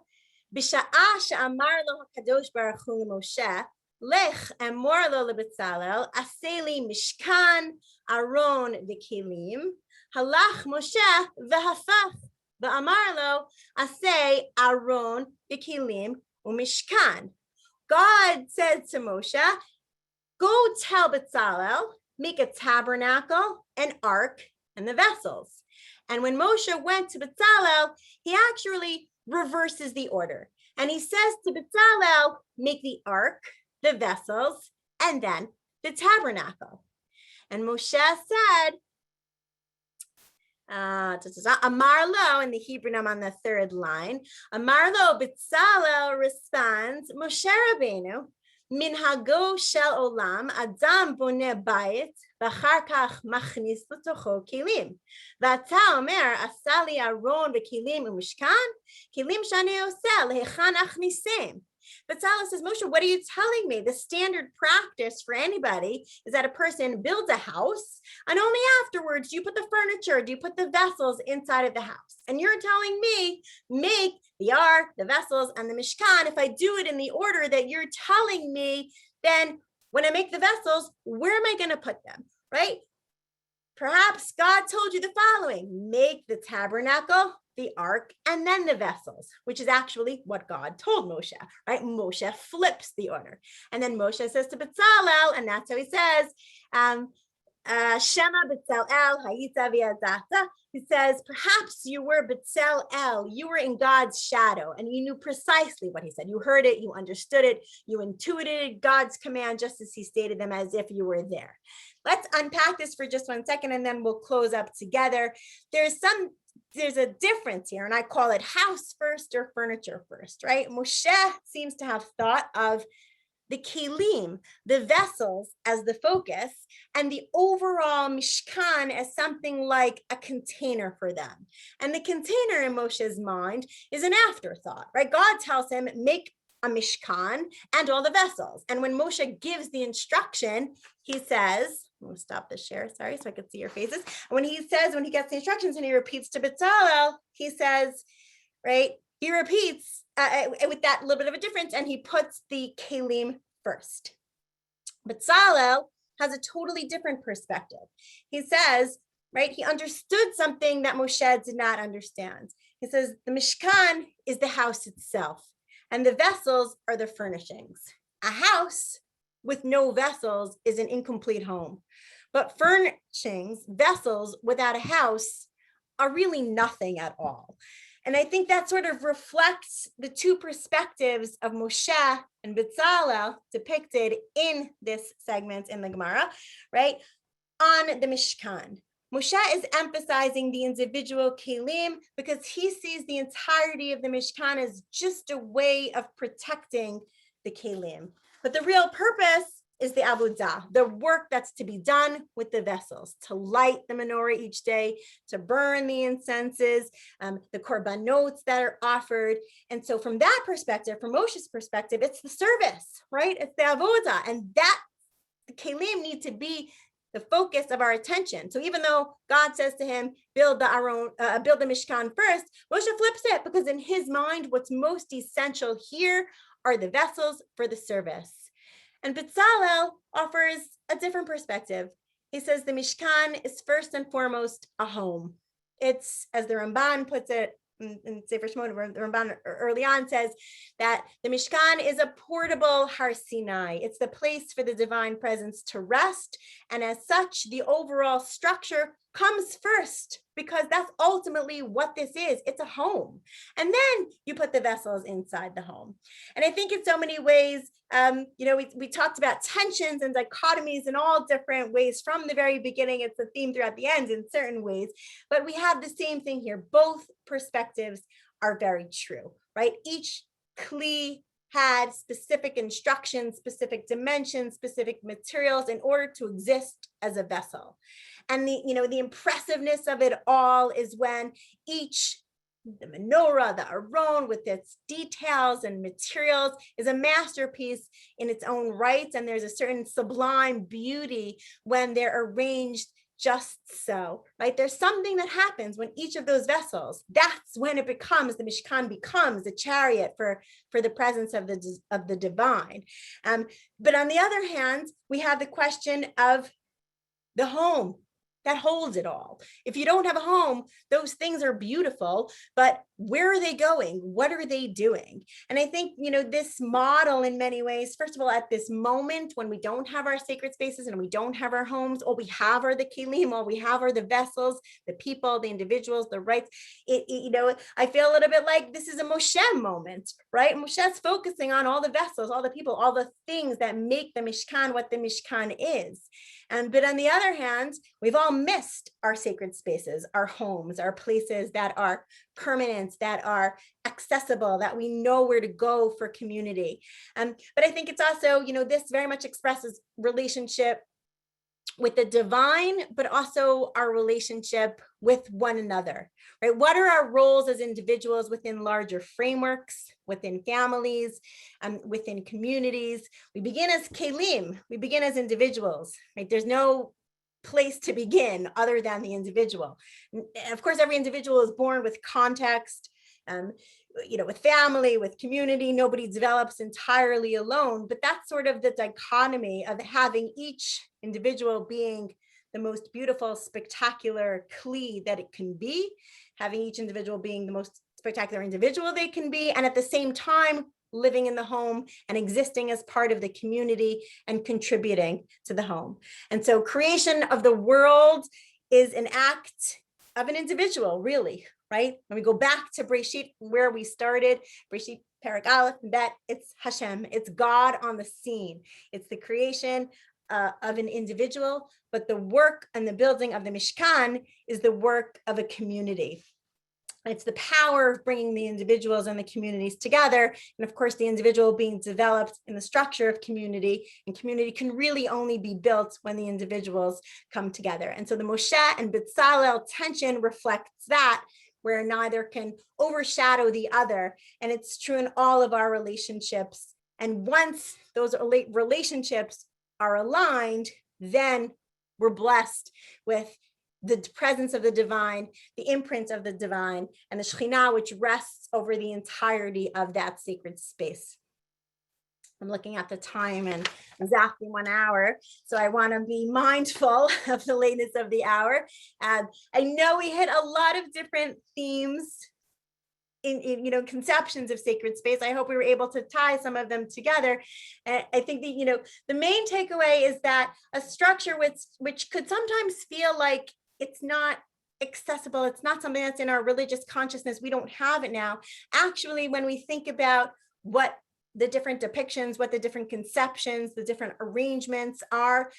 B'sha'ah she'amar lo HaKadosh Baruch Hu Moshe, Lech emor lo leBetzalel, aseli Mishkan, Aron v'Kelim, halach Moshe v'hafach, v'amar lo asei Aron v'Kelim u'Mishkan. God said to Moshe, go tell Betzalel, make a tabernacle, an ark, and the vessels. And when Moshe went to Betzalel, he actually reverses the order. And he says to Betzalel, make the ark, the vessels, and then the tabernacle. And Moshe said, Amar lo, in the Hebrew, I'm on the third line. Amar lo, Betzalel responds, Moshe Rabbeinu, Minhago shel olam adam boneh bayit v'achar kach machnis l'tocho kelim. V'ata omer asali aron v'kelim u'mishkan kelim shani oseh lehechan achnisem. Betzalel says, Moshe, what are you telling me? The standard practice for anybody is that a person builds a house and only afterwards do you put the furniture, do you put the vessels inside of the house? And you're telling me, make the ark, the vessels, and the Mishkan. If I do it in the order that you're telling me, then when I make the vessels, where am I going to put them, right? Perhaps God told you the following: make the tabernacle, the ark, and then the vessels, which is actually what God told Moshe, right? Moshe flips the order. And then Moshe says to Betzalel, and that's how he says, Shema Betzalel hayita v'yadata. He says, perhaps you were Betzalel, you were in God's shadow, and you knew precisely what he said. You heard it, you understood it, you intuited God's command just as he stated them, as if you were there. Let's unpack this for just 1 second, and then we'll close up together. There's a difference here, and I call it house first or furniture first, right? Moshe seems to have thought of the kelim, the vessels, as the focus, and the overall Mishkan as something like a container for them. And the container in Moshe's mind is an afterthought, right? God tells him, make a Mishkan and all the vessels. And when Moshe gives the instruction, he says, I'm going to stop the share, sorry, so I could see your faces. When he gets the instructions and he repeats to Betzalel, he says, right, he repeats with that little bit of a difference, and he puts the kelim first. Betzalel has a totally different perspective. He says, right, he understood something that Moshe did not understand. He says, the Mishkan is the house itself, and the vessels are the furnishings. A house with no vessels is an incomplete home. But furnishings, vessels without a house, are really nothing at all. And I think that sort of reflects the two perspectives of Moshe and Betzalel depicted in this segment in the Gemara, right, on the Mishkan. Moshe is emphasizing the individual kelim because he sees the entirety of the Mishkan as just a way of protecting the kelim. But the real purpose is the avodah, the work that's to be done with the vessels, to light the menorah each day, to burn the incenses, the korbanot that are offered. And so from that perspective, from Moshe's perspective, it's the service, right? It's the avodah. And that the kelim need to be the focus of our attention. So even though God says to him, build the Mishkan first, Moshe flips it because in his mind, what's most essential here are the vessels for the service. And Betzalel offers a different perspective. He says the Mishkan is first and foremost a home. It's, as the Ramban puts it in Sefer Shemot, the Ramban early on says that the Mishkan is a portable Har Sinai. It's the place for the divine presence to rest. And as such, the overall structure comes first because that's ultimately what this is. It's a home. And then you put the vessels inside the home. And I think in so many ways, we talked about tensions and dichotomies in all different ways from the very beginning. It's a theme throughout the end in certain ways, but we have the same thing here. Both perspectives are very true, right? Each kli had specific instructions, specific dimensions, specific materials in order to exist as a vessel. And the impressiveness of it all is when each The menorah, the aron with its details and materials is a masterpiece in its own rights. And there's a certain sublime beauty when they're arranged just so, right? There's something that happens when each of those vessels, that's when it becomes, the Mishkan becomes a chariot for the presence of the divine. But on the other hand, we have the question of the home that holds it all. If you don't have a home, those things are beautiful, but where are they going? What are they doing? And I think, this model in many ways, first of all, at this moment when we don't have our sacred spaces and we don't have our homes, all we have are the kelim, all we have are the vessels, the people, the individuals, the rights. I feel a little bit like this is a Moshe moment, right? Moshe's focusing on all the vessels, all the people, all the things that make the Mishkan what the Mishkan is. But on the other hand, we've all missed our sacred spaces, our homes, our places that are permanent, that are accessible, that we know where to go for community. But I think it's also, this very much expresses relationship with the divine, but also our relationship with one another, right? What are our roles as individuals within larger frameworks, within families, within communities? We begin as kelim, we begin as individuals, right? There's no place to begin other than the individual. And of course, every individual is born with context, with family, with community. Nobody develops entirely alone, but that's sort of the dichotomy of having each individual being the most beautiful, spectacular kli that it can be, having each individual being the most spectacular individual they can be, and at the same time, living in the home and existing as part of the community and contributing to the home. And so creation of the world is an act of an individual, really, right? When we go back to Breshit, where we started, Breshit, Perek Aleph, Bet, it's Hashem, it's God on the scene. It's the creation of an individual, but the work and the building of the Mishkan is the work of a community. It's the power of bringing the individuals and the communities together. And of course, the individual being developed in the structure of community, and community can really only be built when the individuals come together. And so the Moshe and Bezalel tension reflects that, where neither can overshadow the other. And it's true in all of our relationships. And once those relationships are aligned, then we're blessed with the presence of the divine, the imprint of the divine, and the Shekhinah, which rests over the entirety of that sacred space. I'm looking at the time and exactly 1 hour, so I want to be mindful of the lateness of the hour. I know we hit a lot of different themes in conceptions of sacred space. I hope we were able to tie some of them together. And I think that the main takeaway is that a structure which could sometimes feel like it's not accessible, it's not something that's in our religious consciousness, we don't have it now. Actually, when we think about what the different depictions, what the different conceptions, the different arrangements are,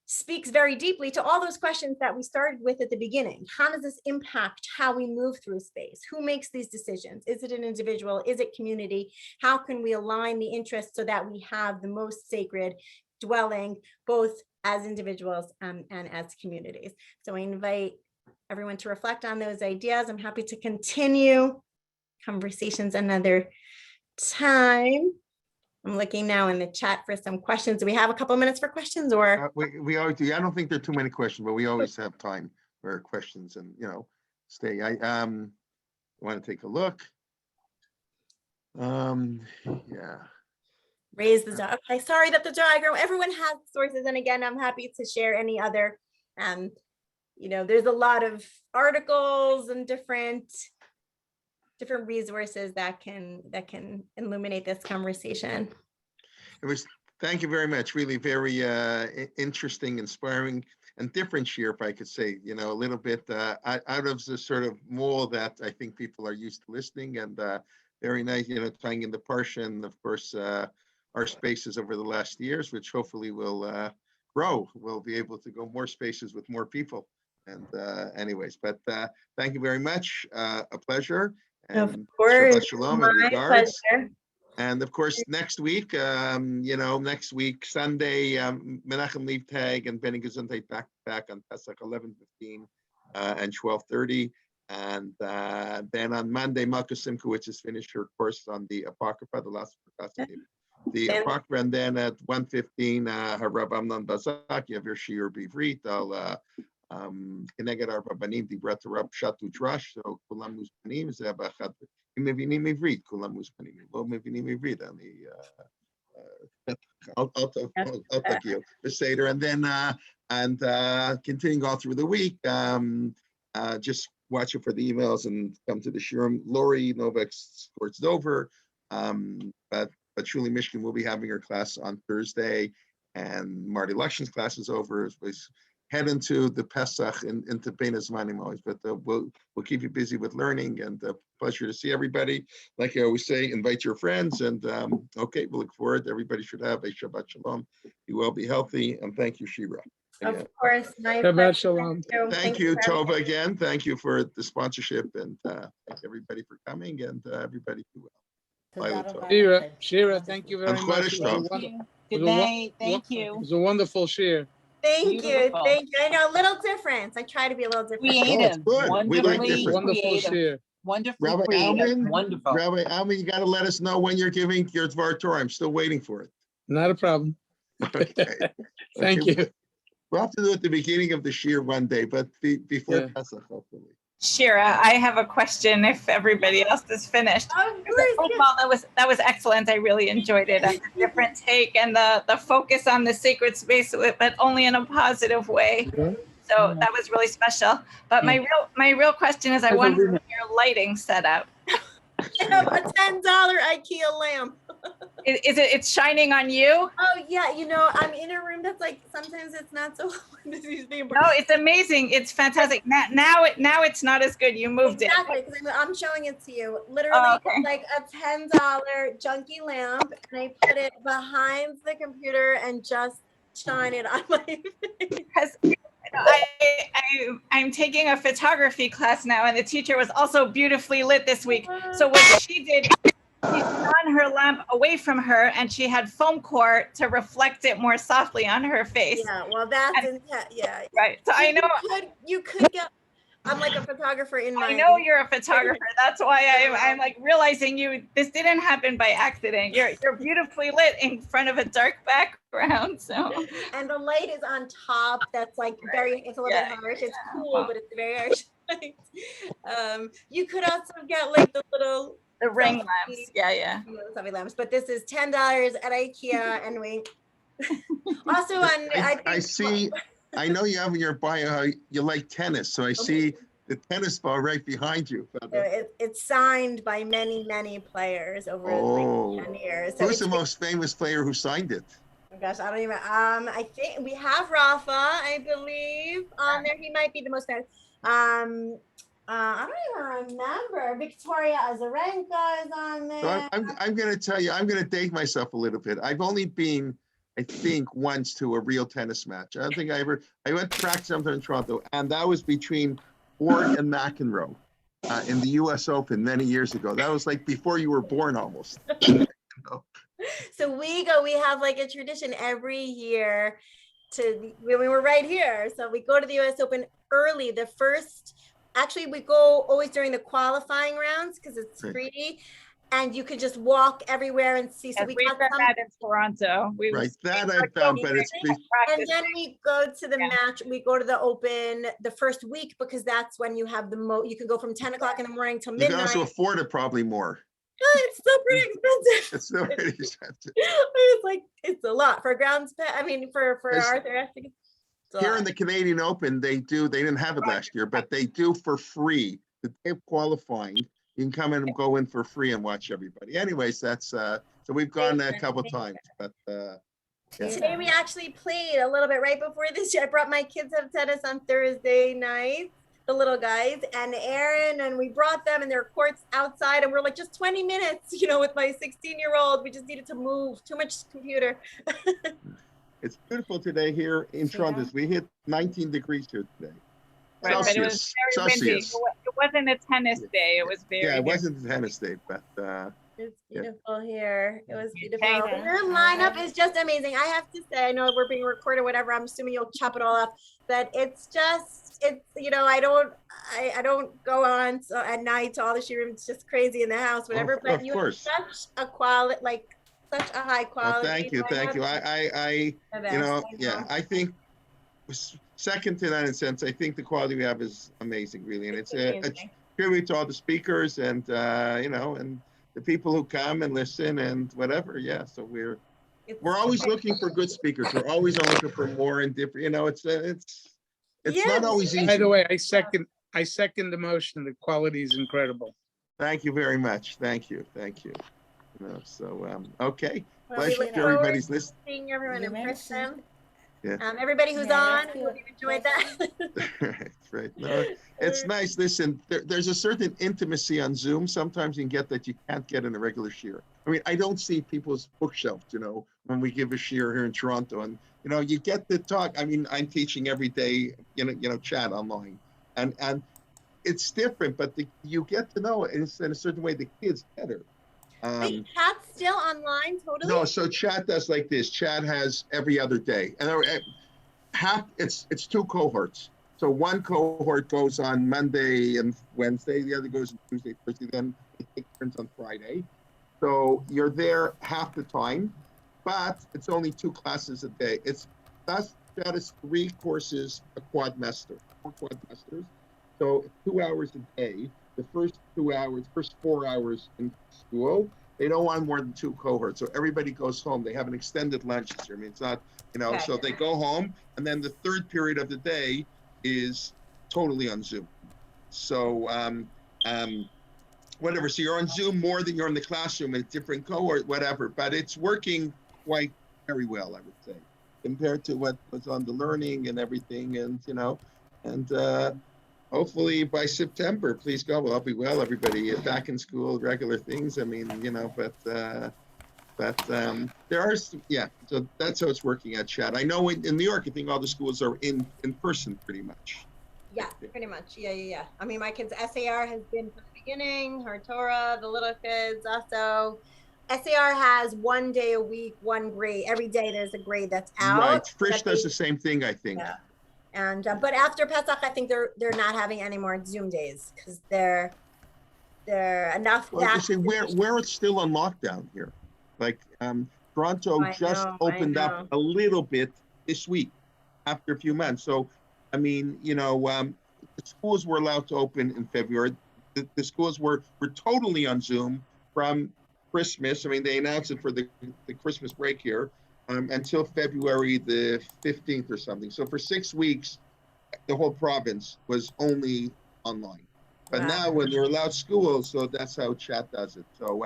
speaks very deeply to all those questions that we started with at the beginning. How does this impact how we move through space? Who makes these decisions? Is it an individual? Is it community? How can we align the interests so that we have the most sacred dwelling, both as individuals and as communities? So I invite everyone to reflect on those ideas. I'm happy to continue conversations another time. I'm looking now in the chat for some questions. Do we have a couple minutes for questions, or? We always do. I don't think there are too many questions, but we always have time for questions and, stay. I want to take a look. Yeah. Raise the dog. Okay, sorry that the diagram, everyone has sources. And again, I'm happy to share any other, there's a lot of articles and different resources that can illuminate this conversation. Thank you very much. Really very interesting, inspiring, and different, Shira, if I could say, a little bit out of the sort of mold that I think people are used to listening, and very nice, tying in the Parsha, and of course, our spaces over the last years, which hopefully will grow. We'll be able to go more spaces with more people. And anyways, but thank you very much. A pleasure. And of course, Shabbat Shalom and regards. Pleasure. And of course, next week, next week, Sunday, Menachem Leibtag and Benny Gesundheit back on Pesach 11:15 and 12:30. And then on Monday, Malka Simkowitz has finished her course on the Apocrypha, the last class, the Apocrypha. And then at 1:15, Harav Amnon Bazak, Yavir Shir Bivrit, Keneged Arba Banim, Dibrat Rab Shatu Drash, so Kulam Muzpanim, Zebachat, Mevinim Ivrit, Kulam Muzpanim, Lo Mevinim Ivrit, I'll take you the Seder. And then, continuing all through the week, just watch it for the emails and come to the Shirim. Lori Novak's course is over, but Shuli Mishkan will be having her class on Thursday, and Marty Luxon's class is over. We head into the Pesach into Bein Hazmanim always, but we'll keep you busy with learning, and pleasure to see everybody. Like I always say, invite your friends, and okay, we look forward. Everybody should have a Shabbat Shalom. You will be healthy, and thank you, Shira. Again. Of course, my Shabbat Shalom. Thank you, Tova, again. Thank you for the sponsorship, and thank everybody for coming, and everybody do well. Shira, thank you very much. Good night. Thank you. It was a wonderful share. Thank you. I know, a little difference. I try to be a little different. Creative. Wonderful share. Wonderfully Rabbi creative. Alman, Wonderful. Rabbi Alman, you got to let us know when you're giving your Dvar Torah. I'm still waiting for it. Not a problem. Okay. Thank you. We'll have to do it at the beginning of the Shir one day, but before Pesach, hopefully. Shira, I have a question if everybody else is finished. First of all, that was excellent. I really enjoyed it. A different take and the focus on the sacred space, but only in a positive way. So that was really special. But my real question is, I wonder your lighting setup. I have a $10 IKEA lamp. It's shining on you? Oh yeah, I'm in a room that's like sometimes it's not so. No, it's amazing. It's fantastic. Now it's not as good. You moved exactly, it. Exactly, I'm showing it to you. Literally, It's like a $10 junky lamp, and I put it behind the computer and just shine it on my face. I'm taking a photography class now, and the teacher was also beautifully lit this week. So what she did, she shone her lamp away from her, and she had foam core to reflect it more softly on her face. Yeah, well, that's yeah. Right. So I know you could get. I'm like a photographer in my. I know you're a photographer. That's why I'm like realizing this didn't happen by accident. You're beautifully lit in front of a dark background. So. And the light is on top. That's like it's a little bit harsh. It's cool, but it's very harsh. You could also get like the ring lamps. Yeah. Stuffy lamps, but this is $10 at IKEA, and we also on. I see. I know you have in your bio how you like tennis, so I see the tennis ball right behind you. It's signed by many players over 10 years. So who's the most famous player who signed it? Oh gosh, I don't even. I think we have Rafa, I believe, on there. He might be the most famous. I don't even remember. Victoria Azarenka is on there. So I'm going to tell you, I'm going to date myself a little bit. I've only been, I think, once to a real tennis match. I don't think I went to practice something in Toronto, and that was between Borg and McEnroe in the US Open many years ago. That was like before you were born almost. So we have like a tradition every year when we were right here. So we go to the US Open early. Actually, we go always during the qualifying rounds because it's free. And you could just walk everywhere and see. So we got that in Toronto. That I found, but it's and then we go to the match. We go to the Open the first week because that's when you have you can go from 10 o'clock in the morning till midnight. You can also afford it probably more. It's still pretty expensive. It's still pretty expensive. It's a lot for grounds. I mean, for Arthur. Here in the Canadian Open, they didn't have it last year, but they do for free. The day of qualifying, you can come in and go in for free and watch everybody. Anyways, that's so we've gone a couple times, but today we actually played a little bit right before this. I brought my kids up tennis on Thursday night, the little guys, and Aaron, and we brought them, and there are courts outside, and we're like just 20 minutes, with my 16-year-old. We just needed to move. Too much computer. It's beautiful today here in Toronto. We hit 19 degrees here today. Right, but it was very windy. It wasn't a tennis day. It was very. Yeah, it wasn't a tennis day, but it's beautiful here. It was beautiful. The lineup is just amazing. I have to say, I know we're being recorded, whatever. I'm assuming you'll chop it all up, but it's I don't go on at night to all the shiurim. It's just crazy in the house, whatever. But Of you have course. such a quality, such a high quality. Thank you. I think second to that in a sense, I think the quality we have is amazing, really, and it's a tribute to all the speakers and and the people who come and listen and whatever. Yeah, so we're always looking for good speakers. We're always looking for more and different. It's not always easy. By the way, I second the motion. The quality is incredible. Thank you very much. Thank you. Okay. Well, Pleasure to everybody's listening. Seeing everyone in person. Yeah. Everybody who's on, I hope you enjoyed that. Right. No, it's nice. Listen, there's a certain intimacy on Zoom. Sometimes you can get that you can't get in a regular shiur. I mean, I don't see people's bookshelves, when we give a shiur here in Toronto, and you get to talk. I mean, I'm teaching every day, chat online, and it's different, but you get to know in a certain way the kids better. Wait, chat's still online, totally? No, so chat does like this. Chat has every other day, and it's two cohorts. So one cohort goes on Monday and Wednesday, the other goes on Tuesday, Thursday, then they take turns on Friday. So you're there half the time, but it's only 2 classes a day. That is 3 courses a quadmester, 4 quadmesters. So 2 hours a day. The first 4 hours in school, they don't want more than 2 cohorts. So everybody goes home. They have an extended lunch. I mean, it's not, Okay. So they go home, and then the third period of the day is totally on Zoom. So whatever. So you're on Zoom more than you're in the classroom in a different cohort, whatever. But it's working quite very well, I would say, compared to what was on the learning and everything, and hopefully by September, please God, I'll be well. Everybody back in school, regular things. I mean, but there are, so that's how it's working at chat. I know in New York, I think all the schools are in person pretty much. Yeah, pretty much. Yeah. I mean, my kids' SAR has been from the beginning, her Torah, the little kids also. SAR has 1 day a week, 1 grade. Every day there's a grade that's out. Right. Frisch does the same thing, I think. Yeah. And but after Pesach, I think they're not having any more Zoom days because they're enough. Well, you see, where it's still on lockdown here, like Toronto just opened up a little bit this week after a few months. So, I mean, the schools were allowed to open in February. The schools were totally on Zoom from Christmas. I mean, they announced it for the Christmas break here. Until February the 15th or something. So for 6 weeks, the whole province was only online. But now when they're allowed schools, so that's how chat does it. So,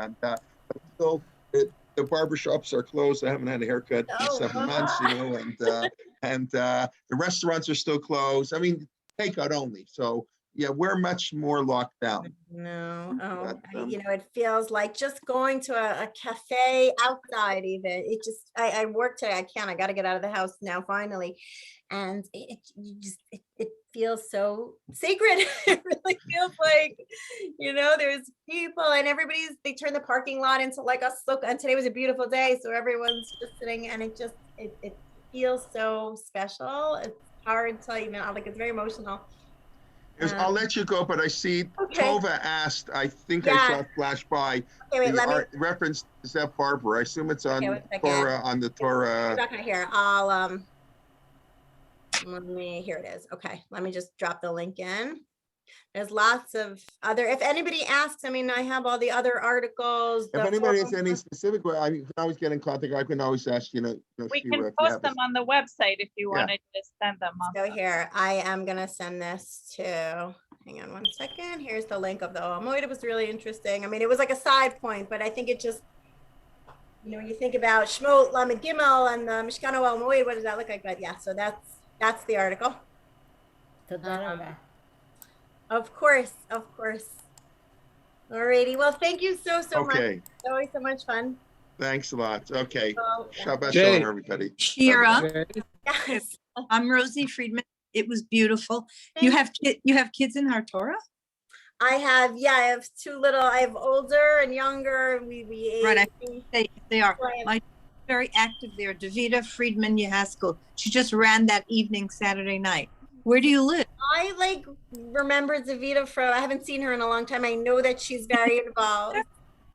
still, the barbershops are closed. I haven't had a haircut in 7 months, and the restaurants are still closed. I mean, takeout only. So, yeah, we're much more locked down. No, it feels like just going to a cafe outside even. It just, I work today, I got to get out of the house now finally. And it feels so sacred. It really feels like, there's people and they turn the parking lot into like a souk. And today was a beautiful day. So everyone's just sitting and it feels so special. It's hard to even, it's very emotional. I'll let you go, but I see Tova asked, I think I saw it flash by, reference to Zeph Barber. I assume it's on Torah, on the Torah. I'm not gonna hear. Here it is. Okay, let me just drop the link in. There's lots of other, if anybody asks, I mean, I have all the other articles. If anybody has any specific, I can always get in contact. I can always ask, we can post them on the website if you wanted to send them. So here, I am going to send this to, hang on 1 second. Here's the link of the Moed. It was really interesting. I mean, it was like a side point, but I think it just, when you think about Shmot, Lamed Gimel, and the Mishkan Moed, what does that look like? But yeah, so that's the article. Of course. Alrighty. Well, thank you so much. It's always so much fun. Thanks a lot. Okay. Shabbat shalom, everybody. Shira. Yes. I'm Rosie Friedman. It was beautiful. You have kids in Hartorah? I have 2 little. I have older and younger. We right. They are. My very active there. Davida Friedman Yahaskell. She just ran that evening Saturday night. Where do you live? I like remember Zavita from, I haven't seen her in a long time. I know that she's very involved.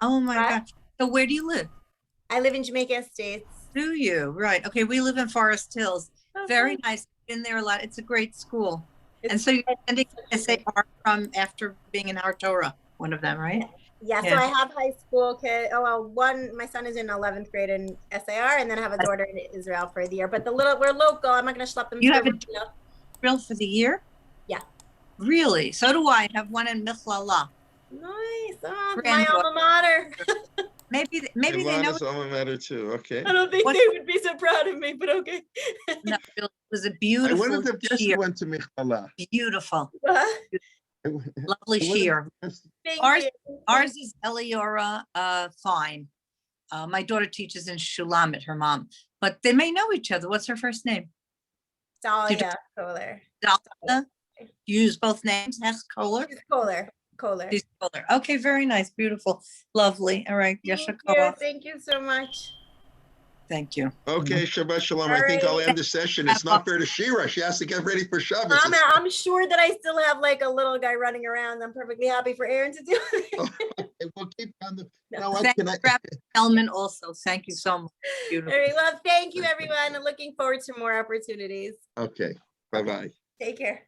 Oh my What? gosh. So where do you live? I live in Jamaica Estates. Do you? Right. Okay. We live in Forest Hills. Oh, Very fun. nice. Been there a lot. It's a great school. And It's so you're attending such a SAR from after being in our Torah, one of them, right? Yeah, so Yeah. I have high school kid. Oh well, my son is in 11th grade in SAR, and then I have a daughter in Israel for the year. But we're local. I'm not going to schlep them. You to have a Israel. Drill for the year? Yeah. Really? So do I. I have one in Michlala. Nice. Oh, my Granddaughter. alma mater. Maybe they know. Ivana's alma mater too, okay. I don't think What- they would be so proud of me, but okay. No, it was a I beautiful wouldn't have guessed you shear. went to Michala. Beautiful, Thank lovely shear. Ours- you. Ours is Eliora Fine. My daughter teaches in Shulamit, her mom, but they may know each other. What's her first name? Dahlia Kohler. Dahlia. You use both names, Hecht-Koller? She's Kohler. Kohler. She's Koller. Okay, very nice, beautiful, lovely. All right, Thank Yasha you. Koach. Thank you so much. Thank you. Okay, Shabbat Shalom. I think I'll end the session. It's not fair to Shira. She has to get ready for Shabbos. I'm sure that I still have like a little guy running around. I'm perfectly happy for Aaron to do it. Okay, we'll keep on the. No. No, what Thank can you, I? Rabbi Spellman also. Thank you so much. All Beautiful. right, well, thank you, everyone. I'm looking forward to more opportunities. Okay, bye-bye. Take care.